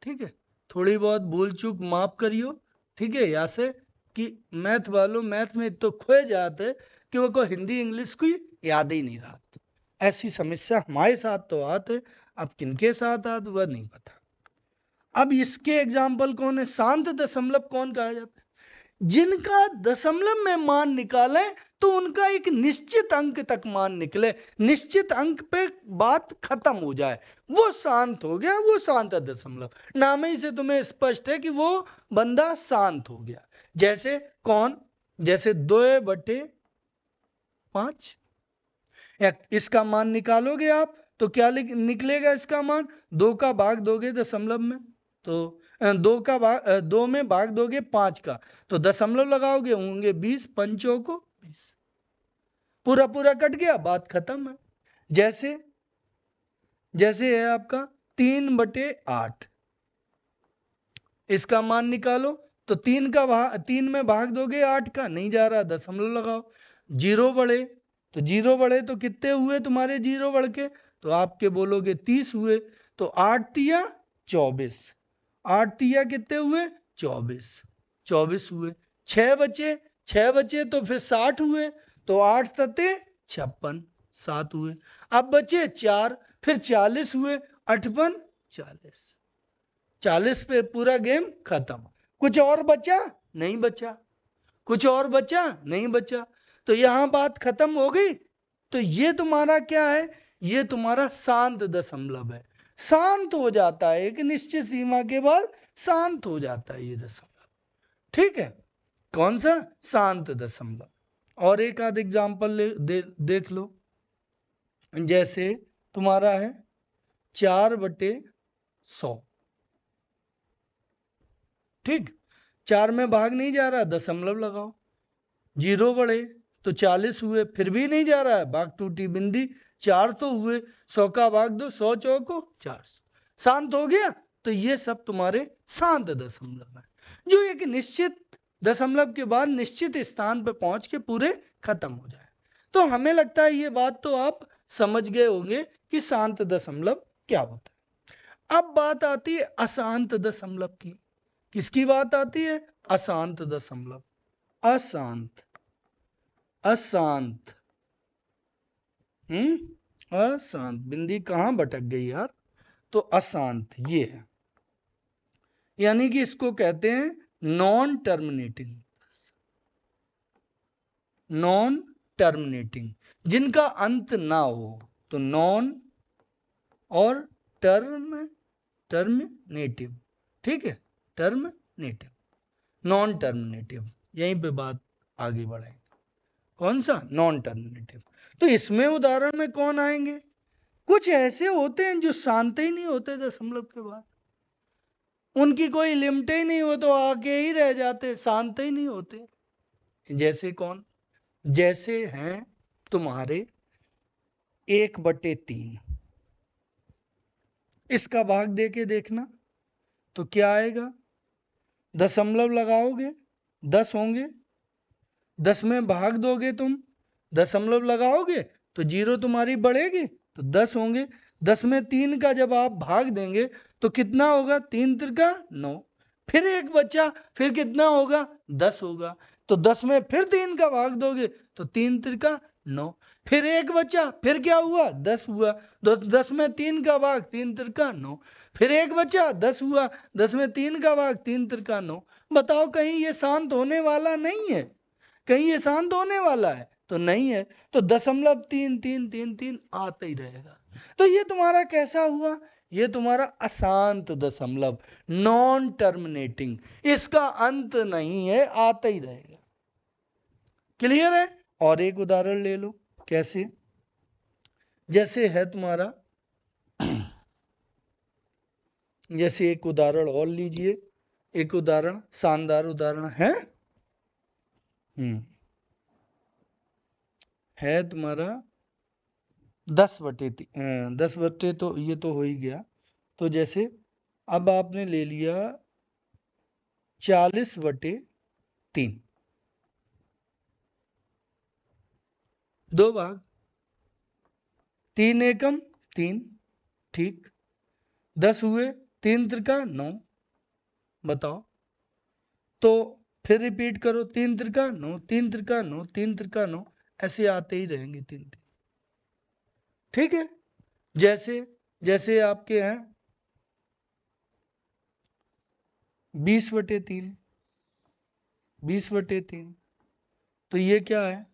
ठीक है, थोड़ी बहुत भूल चूक माफ करियो। ठीक है, यहाँ से कि मैथ वालों मैथ में तो खोए जाते कि वो को हिंदी इंग्लिश की याद ही नहीं रहा। ऐसी समस्या हमारे साथ तो आते, अब किनके साथ आते वह नहीं पता। अब इसके एग्जाम्पल कौन है? शांत दशमलव कौन कहा जाता है? जिनका दशमलव में मान निकाले तो उनका एक निश्चित अंक तक मान निकले, निश्चित अंक पे बात खत्म हो जाए, वो शांत हो गया, वो शांत दशमलव। नाम ही से तुम्हें स्पष्ट है कि वो बंदा शांत हो गया। जैसे कौन? जैसे 2/5, इसका मान निकालोगे आप तो क्या निकलेगा? इसका मान 2 का भाग दोगे दशमलव में तो 2 में भाग दोगे 5 का, तो दशमलव लगाओगे, होंगे 20, पंचों को 20, पूरा पूरा कट गया, बात खत्म है। जैसे है आपका 3/8, इसका मान निकालो तो 3 में भाग दोगे 8 का, नहीं जा रहा, दशमलव लगाओ। 0 बढ़े तो कितने हुए तुम्हारे 0 बढ़ के? तो आपके बोलोगे 30 हुए, तो 8 तिया 24, 8 तिया कितने हुए? 24 हुए। 6 बचे तो फिर 60 हुए, तो 8 सते 56, 7 हुए। अब बचे 4, फिर 40 हुए, 8 पन 40, 40 पे पूरा गेम खत्म। कुछ और बचा? नहीं बचा। कुछ और बचा? नहीं बचा। तो यहां बात खत्म हो गई। तो ये तुम्हारा क्या है? ये तुम्हारा शांत दशमलव है। शांत हो जाता है, एक निश्चित सीमा के बाद शांत हो जाता है ये दशमलव। ठीक है, कौन सा? शांत दशमलव। और एक आध एग्जाम्पल देख लो। जैसे तुम्हारा है 4/100। ठीक, 4 में भाग नहीं जा रहा, दशमलव लगाओ। 0 बढ़े तो 40 हुए, फिर भी नहीं जा रहा है, भाग टूटी बिंदी, 4 तो हुए, 100 का भाग दो, 100 चौको 400, शांत हो गया। तो ये सब तुम्हारे शांत दशमलव है, जो एक निश्चित दशमलव के बाद निश्चित स्थान पर पहुंच के पूरे खत्म हो जाए। तो हमें लगता है ये बात तो आप समझ गए होंगे कि शांत दशमलव क्या होता है। अब बात आती है अशांत दशमलव की। किसकी बात आती है? अशांत दशमलव। अशांत, अशांत, अशांत, बिंदी कहां भटक गई यार? तो अशांत ये है, यानी कि इसको कहते हैं नॉन टर्मिनेटिंग। नॉन टर्मिनेटिंग, जिनका अंत ना हो, तो नॉन और टर्मिनेटिव। ठीक है, टर्मिनेटिव, नॉन टर्मिनेटिव, यहीं पे बात आगे बढ़ाएंगे। कौन सा? नॉन टर्मिनेटिव। तो इसमें उदाहरण में कौन आएंगे? कुछ ऐसे होते हैं जो शांत ही नहीं होते दशमलव के बाद, उनकी कोई लिमिट ही नहीं हो, तो आके ही रह जाते, शांत ही नहीं होते। जैसे कौन? जैसे हैं तुम्हारे 1/3, इसका भाग देके देखना तो क्या आएगा? दशमलव लगाओगे 10 होंगे, 10 में भाग दोगे तुम, दशमलव लगाओगे तो 0 तुम्हारी बढ़ेगी, तो 10 होंगे। 10 में 3 का जब आप भाग देंगे तो कितना होगा? 3 तिरका 9, फिर एक बचा, फिर कितना होगा? 10 होगा। तो 10 में फिर 3 का भाग दोगे तो 3 तिरका 9, फिर एक बचा, फिर क्या हुआ? 10 हुआ। 10 में 3 का भाग, 3 तिरका 9, फिर एक बचा, 10 हुआ। 10 में 3 का भाग, 3 तिरका 9। बताओ कहीं ये शांत होने वाला नहीं है? कहीं ये शांत होने वाला है? तो नहीं है। तो 0.33333 आता ही रहेगा। तो ये तुम्हारा कैसा हुआ? ये तुम्हारा अशांत दशमलव, नॉन टर्मिनेटिंग, इसका अंत नहीं है, आता ही रहेगा। क्लियर है? और एक उदाहरण ले लो। कैसे? जैसे है तुम्हारा, जैसे एक उदाहरण और लीजिए, एक उदाहरण, शानदार उदाहरण है। है तुम्हारा 10/3, 10 तो ये तो हो ही गया। तो जैसे अब आपने ले लिया 40/3, 2 भाग, 3 एकम 3, ठीक। 10 हुए, 3 त्रिका 9, बताओ। तो फिर रिपीट करो, 3 त्रिका 9, 3 त्रिका 9, 3 त्रिका 9, ऐसे आते ही रहेंगे 3 3, ठीक है। जैसे जैसे आपके हैं 20/3, 20/3, तो ये क्या है?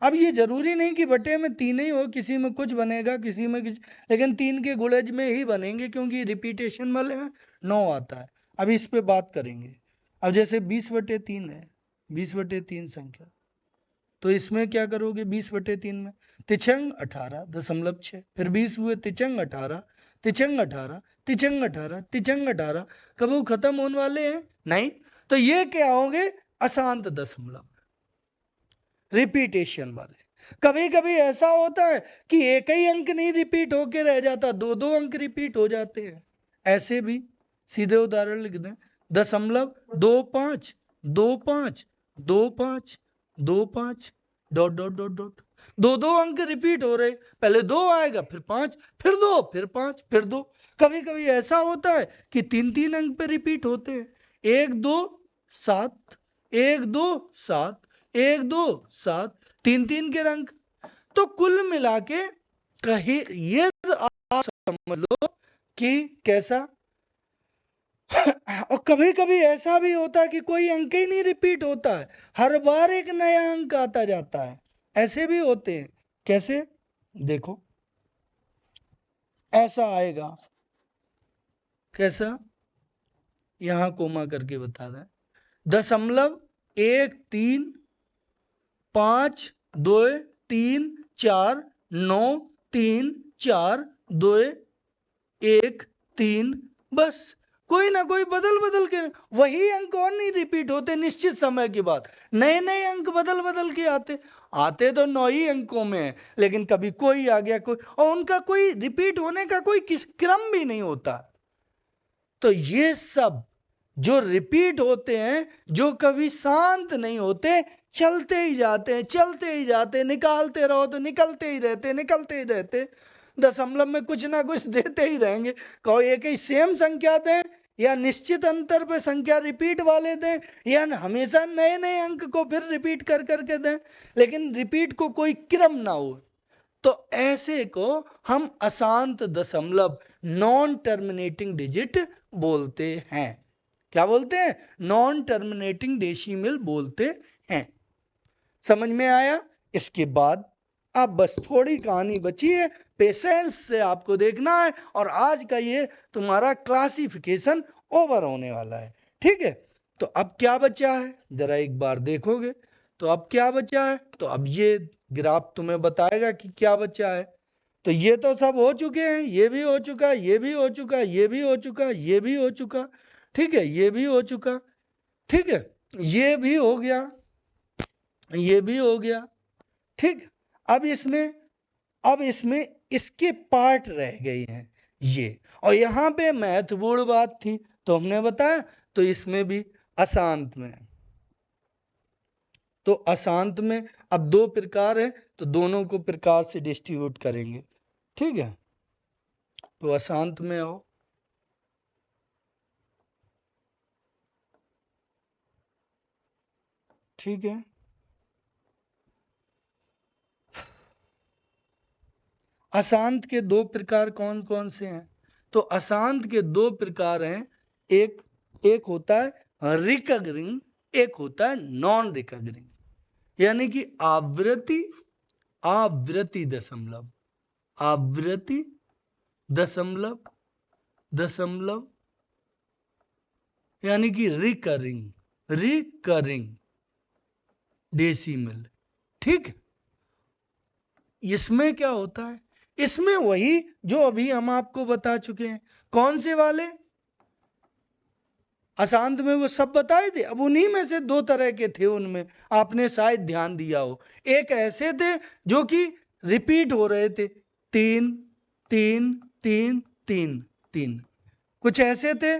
अब ये जरूरी नहीं कि बटे में 3 ही हो, किसी में कुछ बनेगा, किसी में कुछ, लेकिन 3 के गुणज में ही बनेंगे क्योंकि रिपीटेशन वाले में 9 आता है। अब इस पे बात करेंगे। अब जैसे 20/3 है, 20/3 संख्या, तो इसमें क्या करोगे? 20/3 में तिचंग 18.6, फिर 20 हुए, तिचंग 18, तिचंग 18, तिचंग 18, तिचंग 18, कब वो खत्म होने वाले हैं? नहीं। तो ये क्या होंगे? अशांत दशमलव, रिपीटेशन वाले। कभी कभी ऐसा होता है कि एक ही अंक नहीं रिपीट होके रह जाता, 2 अंक रिपीट हो जाते हैं। ऐसे भी सीधे उदाहरण लिख दें, 0.25, 25, 25, 25, डॉट डॉट डॉट डॉट, 2 अंक रिपीट हो रहे, पहले 2 आएगा, फिर 5, फिर 2, फिर 5, फिर 2। कभी कभी ऐसा होता है कि 3 अंक पे रिपीट होते हैं, 1 2 7, 1 2 7, 1 2 7, 3 के अंक। तो कुल मिला के कहीं ये आप समझ लो कि कैसा। और कभी कभी ऐसा भी होता है कि कोई अंक ही नहीं रिपीट होता है, हर बार एक नया अंक आता जाता है। ऐसे भी होते हैं। कैसे? देखो, ऐसा आएगा। कैसा? यहां कोमा करके बता दें, 0.13124934213, बस। कोई ना कोई बदल बदल के वही अंक और नहीं रिपीट होते। निश्चित समय के बाद नए नए अंक बदल बदल के आते आते तो 9 ही अंकों में है, लेकिन कभी कोई आ गया, कोई, और उनका कोई रिपीट होने का कोई क्रम भी नहीं होता। तो ये सब जो रिपीट होते हैं, जो कभी शांत नहीं होते, चलते ही जाते हैं, चलते ही जाते हैं, निकालते रहो तो निकलते ही रहते, निकलते ही रहते। दशमलव में कुछ ना कुछ देते ही रहेंगे। कहो एक ही सेम संख्या दें, या निश्चित अंतर पे संख्या रिपीट वाले दें, या हमेशा नए नए अंक को फिर रिपीट कर करके दें, लेकिन रिपीट को कोई क्रम ना हो, तो ऐसे को हम अशांत दशमलव, नॉन टर्मिनेटिंग डिजिट बोलते हैं। क्या बोलते हैं? नॉन टर्मिनेटिंग डेसिमल बोलते हैं। समझ में आया? इसके बाद अब बस थोड़ी कहानी बची है, पेशेंस से आपको देखना है, और आज का ये तुम्हारा क्लासिफिकेशन ओवर होने वाला है। ठीक है? तो अब क्या बचा है जरा एक बार देखोगे तो अब क्या बचा है, तो अब ये ग्राफ तुम्हें बताएगा कि क्या बचा है। तो ये तो सब हो चुके हैं, ये भी हो चुका, ये भी हो चुका, ये भी हो चुका, ये भी हो चुका, ठीक है, ये भी हो चुका, ठीक है, ये भी हो गया, ये भी हो गया, ठीक। अब इसमें इसके पार्ट रह गए हैं ये, और यहां पे महत्वपूर्ण बात थी तो हमने बताया, तो इसमें भी अशांत में, तो अशांत में अब 2 प्रकार है, तो दोनों को प्रकार से डिस्ट्रीब्यूट करेंगे। ठीक है, तो अशांत में आओ। ठीक है, अशांत के 2 प्रकार कौन कौन से हैं? तो अशांत के 2 प्रकार हैं, एक होता है रिकरिंग, एक होता है नॉन रिकरिंग, यानी कि आवृत्ति दशमलव, आवृत्ति दशमलव, दशमलव, यानी कि रिकरिंग डेसिमल। ठीक, इसमें क्या होता है? इसमें वही जो अभी हम आपको बता चुके हैं। कौन से वाले? अशांत में वो सब बताए थे। अब उन्हीं में से दो तरह के थे, उनमें आपने शायद ध्यान दिया हो। एक ऐसे थे जो कि रिपीट हो रहे थे, 3 3 3 3 3। कुछ ऐसे थे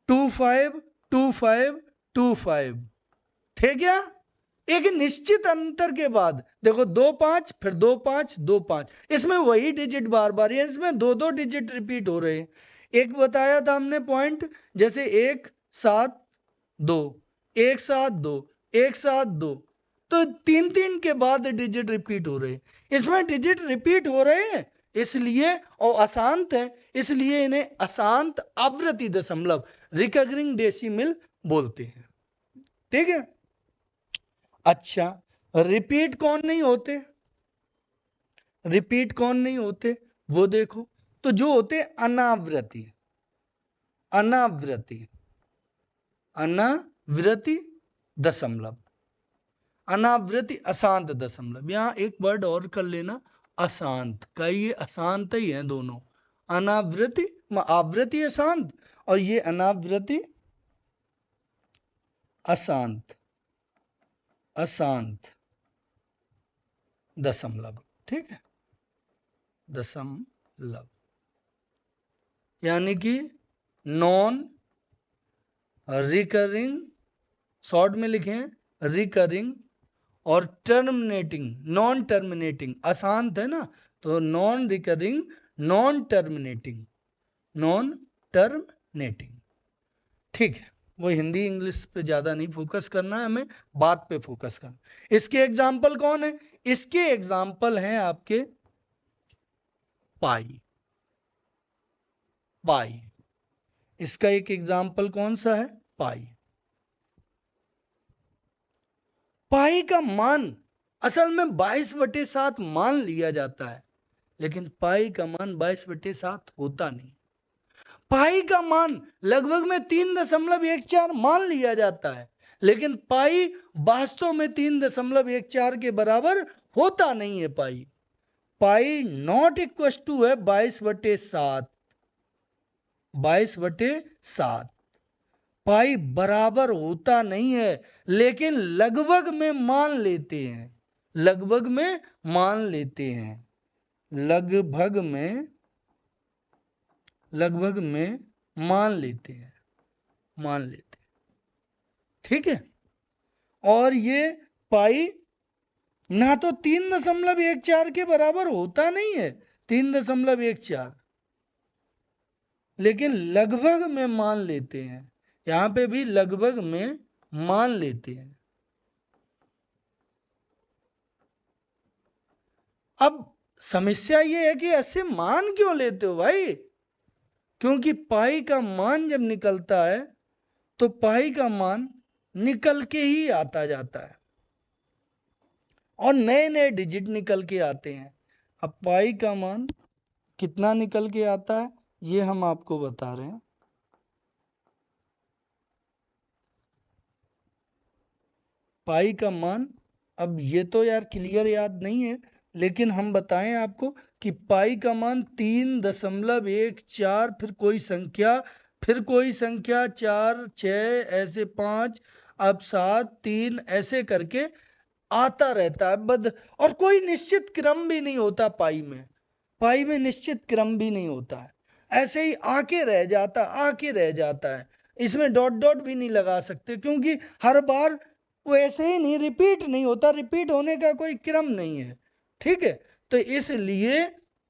2 5 2 5 2 5, थे क्या? एक निश्चित अंतर के बाद देखो 2 5 फिर 2 5 2 5, इसमें वही डिजिट बार बार, या इसमें दो दो डिजिट रिपीट हो रहे हैं। एक बताया था हमने पॉइंट, जैसे 1 7 2 1 7 2 1 7 2, तो 3 3 के बाद डिजिट रिपीट हो रहे हैं। इसमें डिजिट रिपीट हो रहे हैं इसलिए, और अशांत है इसलिए इन्हें अशांत आवृत्ति दशमलव, रिकरिंग डेसिमल बोलते हैं। ठीक है। अच्छा, रिपीट कौन नहीं होते? रिपीट कौन नहीं होते वो देखो, तो जो होते अनावृत्ति, अनावृत्ति, अनावृत्ति दशमलव, अनावृत्ति अशांत दशमलव। यहां एक वर्ड और कर लेना, अशांत का, ये अशांत ही है दोनों, अनावृत्ति, आवृत्ति अशांत और ये अनावृत्ति अशांत, अशांत दशमलव। ठीक है, दशमलव, यानी कि नॉन रिकरिंग, शॉर्ट में लिखें रिकरिंग, और टर्मिनेटिंग, नॉन टर्मिनेटिंग, अशांत है ना, तो non recurring, non terminating, non terminating. ठीक है, वो हिंदी इंग्लिश पे ज्यादा नहीं फोकस करना है, हमें बात पे फोकस करना। इसके एग्जाम्पल कौन है? इसके एग्जाम्पल हैं आपके पाई, पाई। इसका एक एग्जाम्पल कौन सा है? पाई। पाई का मान असल में 22/7 मान लिया जाता है, लेकिन पाई का मान 22/7 होता नहीं। पाई का मान लगभग में 3.14 मान लिया जाता है, लेकिन पाई वास्तव में 3.14 के बराबर होता नहीं है। पाई, पाई नॉट इक्वल टू है 22/7, 22/7। पाई बराबर होता नहीं है, लेकिन लगभग में मान लेते हैं, लगभग में मान लेते हैं, लगभग में, लगभग में मान लेते हैं, मान लेते हैं। ठीक है। और ये पाई ना तो 3.14 के बराबर होता नहीं है, 3.14, लेकिन लगभग में मान लेते हैं। यहां पे भी लगभग में मान लेते हैं। अब समस्या ये है कि ऐसे मान क्यों लेते हो भाई? क्योंकि पाई का मान जब निकलता है तो पाई का मान निकल के ही आता जाता है, और नए नए डिजिट निकल के आते हैं। अब पाई का मान कितना निकल के आता है ये हम आपको बता रहे हैं। पाई का मान, अब ये तो यार क्लियर याद नहीं है, लेकिन हम बताएं आपको कि पाई का मान 3.14, फिर कोई संख्या, फिर कोई संख्या, 4 6 ऐसे 5, अब 7 3 ऐसे करके आता रहता है। और कोई निश्चित क्रम भी नहीं होता पाई में, पाई में निश्चित क्रम भी नहीं होता है, ऐसे ही आके रह जाता, आके रह जाता है। इसमें डॉट डॉट भी नहीं लगा सकते, क्योंकि हर बार वो ऐसे ही नहीं, रिपीट नहीं होता, रिपीट होने का कोई क्रम नहीं है। ठीक है, तो इसलिए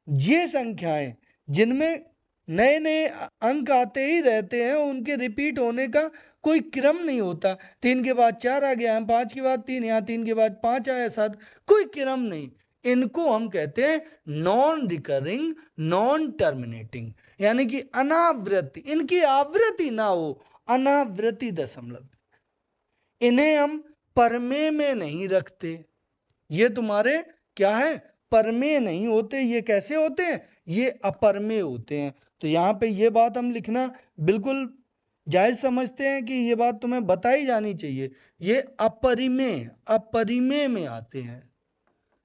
ये संख्याएं जिनमें नए नए अंक आते ही रहते हैं, उनके रिपीट होने का कोई क्रम नहीं होता। 3 के बाद 4 आ गया, 5 के बाद 3, यहाँ 3 के बाद 5 आया, 7, कोई क्रम नहीं। इनको हम कहते हैं नॉन रिकरिंग, नॉन टर्मिनेटिंग, यानी कि अनावृत्ति, इनकी आवृत्ति ना हो, अनावृत्ति दशमलव। इन्हें हम परमेय में नहीं रखते, ये तुम्हारे क्या है? परमेय नहीं होते। ये कैसे होते हैं? ये अपरमेय होते हैं। तो यहाँ पे ये बात हम लिखना बिल्कुल जायज समझते हैं कि ये बात तुम्हें बताई जानी चाहिए। ये अपरिमेय, अपरिमेय में आते हैं।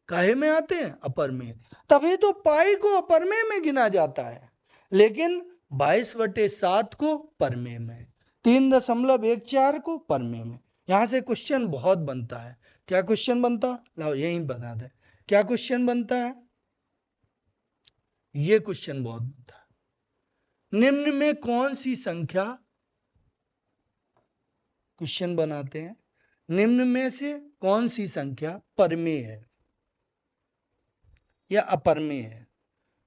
काहे में आते हैं? अपरमेय। तभी तो पाई को अपरमेय में गिना जाता है, लेकिन 22/7 को परमेय में। 3.14 को परमे में। यहां से क्वेश्चन बहुत बनता है। क्या क्वेश्चन बनता, लाओ यही बता दे, क्या क्वेश्चन बनता है, ये क्वेश्चन बहुत बनता है। निम्न में कौन सी संख्या, क्वेश्चन बनाते हैं, निम्न में से कौन सी संख्या परमेय है या अपरमेय है,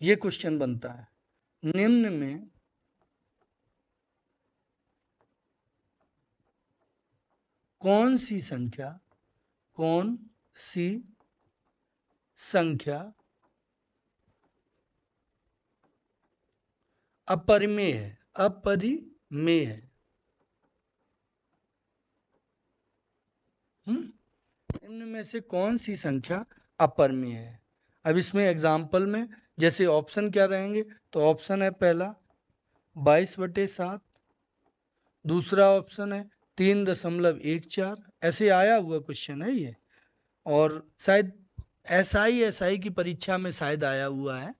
ये क्वेश्चन बनता है। निम्न में कौन सी संख्या, कौन सी संख्या अपरिमेय है, अपरिमेय है। इनमें से कौन सी संख्या अपरिमेय है। अब इसमें एग्जाम्पल में जैसे ऑप्शन क्या रहेंगे, तो ऑप्शन है पहला 22/7, दूसरा ऑप्शन है 3.14, ऐसे आया हुआ क्वेश्चन है ये, और शायद एसआई की परीक्षा में शायद आया हुआ है,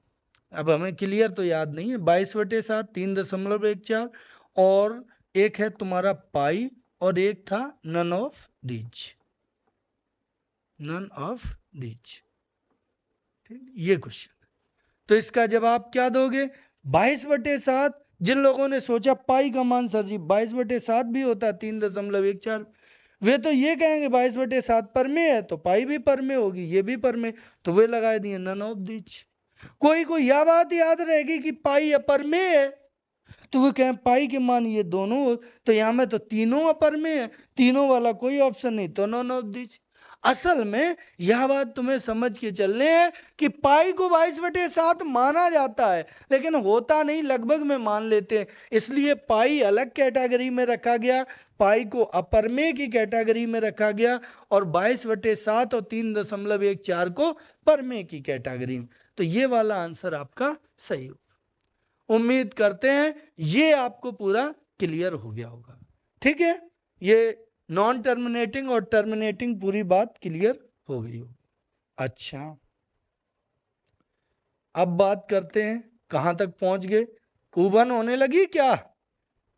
अब हमें क्लियर तो याद नहीं है। 22/7, 3.14, और एक है तुम्हारा पाई, और एक था none of these, none of these. ये क्वेश्चन, तो इसका जवाब क्या दोगे, 22/7। जिन लोगों ने सोचा पाई का मान सर जी 22/7 भी होता है 3.14, वे तो ये कहेंगे 22/7 परमेय है, तो पाई भी परमेय होगी, ये भी परमेय, तो वे लगा दिए नन ऑफ दीज। कोई को यह बात याद रहेगी कि पाई अपरमेय है, तो वो कहें पाई के मान ये दोनों, तो यहां में तो तीनों अपरमेय है, तीनों वाला कोई ऑप्शन नहीं, तो नन ऑफ दीज। असल में यह बात तुम्हें समझ के चलने है कि पाई को 22/7 माना जाता है, लेकिन होता नहीं, लगभग में मान लेते हैं, इसलिए पाई अलग कैटेगरी में रखा गया, पाई को अपरमेय की कैटेगरी में रखा गया, और 22/7 और 3.14 को परमेय की कैटेगरी में। तो ये वाला आंसर आपका सही हो। उम्मीद करते हैं ये आपको पूरा क्लियर हो गया होगा। ठीक है, ये नॉन टर्मिनेटिंग और टर्मिनेटिंग पूरी बात क्लियर हो गई होगी। अच्छा, अब बात करते हैं कहां तक पहुंच गए, कुबन होने लगी क्या,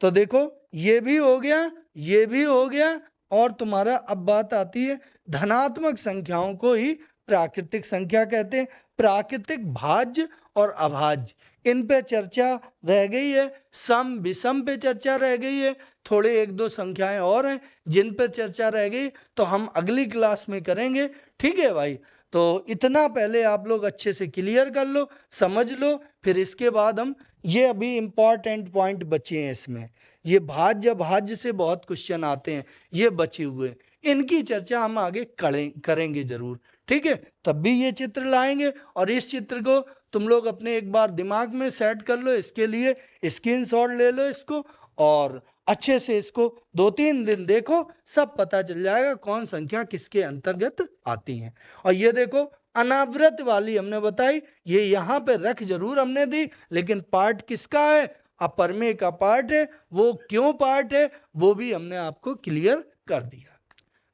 तो देखो ये भी हो गया, ये भी हो गया, और तुम्हारा अब बात आती है धनात्मक संख्याओं को ही प्राकृतिक संख्या कहते हैं। प्राकृतिक भाज्य और अभाज्य, इन पे चर्चा रह गई है, सम विषम पे चर्चा रह गई है, थोड़े एक दो संख्याएं और हैं जिन पे चर्चा रह गई, तो हम अगली क्लास में करेंगे। ठीक है भाई, तो इतना पहले आप लोग अच्छे से क्लियर कर लो, समझ लो, फिर इसके बाद हम, ये अभी इंपॉर्टेंट पॉइंट बचे हैं इसमें, ये भाज्य भाज्य से बहुत क्वेश्चन आते हैं, ये बचे हुए, इनकी चर्चा हम आगे करेंगे जरूर। ठीक है, तब भी ये चित्र लाएंगे, और इस चित्र को तुम लोग अपने एक बार दिमाग में सेट कर लो, इसके लिए स्क्रीनशॉट ले लो इसको, और अच्छे से इसको 2-3 दिन देखो, सब पता चल जाएगा कौन संख्या किसके अंतर्गत आती है। और ये देखो अनावृत वाली हमने बताई, ये यहाँ पे रख जरूर हमने दी, लेकिन पार्ट किसका है, अपरमेय का पार्ट है, वो क्यों पार्ट है वो भी हमने आपको क्लियर कर दिया।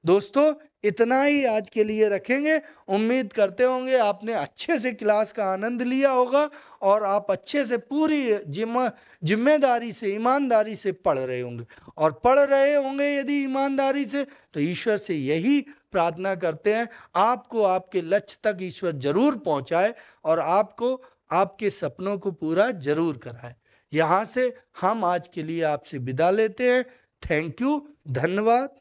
दोस्तों इतना ही आज के लिए रखेंगे। उम्मीद करते होंगे आपने अच्छे से क्लास का आनंद लिया होगा, और आप अच्छे से पूरी जिम्मेदारी से, ईमानदारी से पढ़ रहे होंगे, और पढ़ रहे होंगे यदि ईमानदारी से, तो ईश्वर से यही प्रार्थना करते हैं आपको आपके लक्ष्य तक ईश्वर जरूर पहुंचाए, और आपको आपके सपनों को पूरा जरूर कराए। यहां से हम आज के लिए आपसे विदा लेते हैं। थैंक यू, धन्यवाद।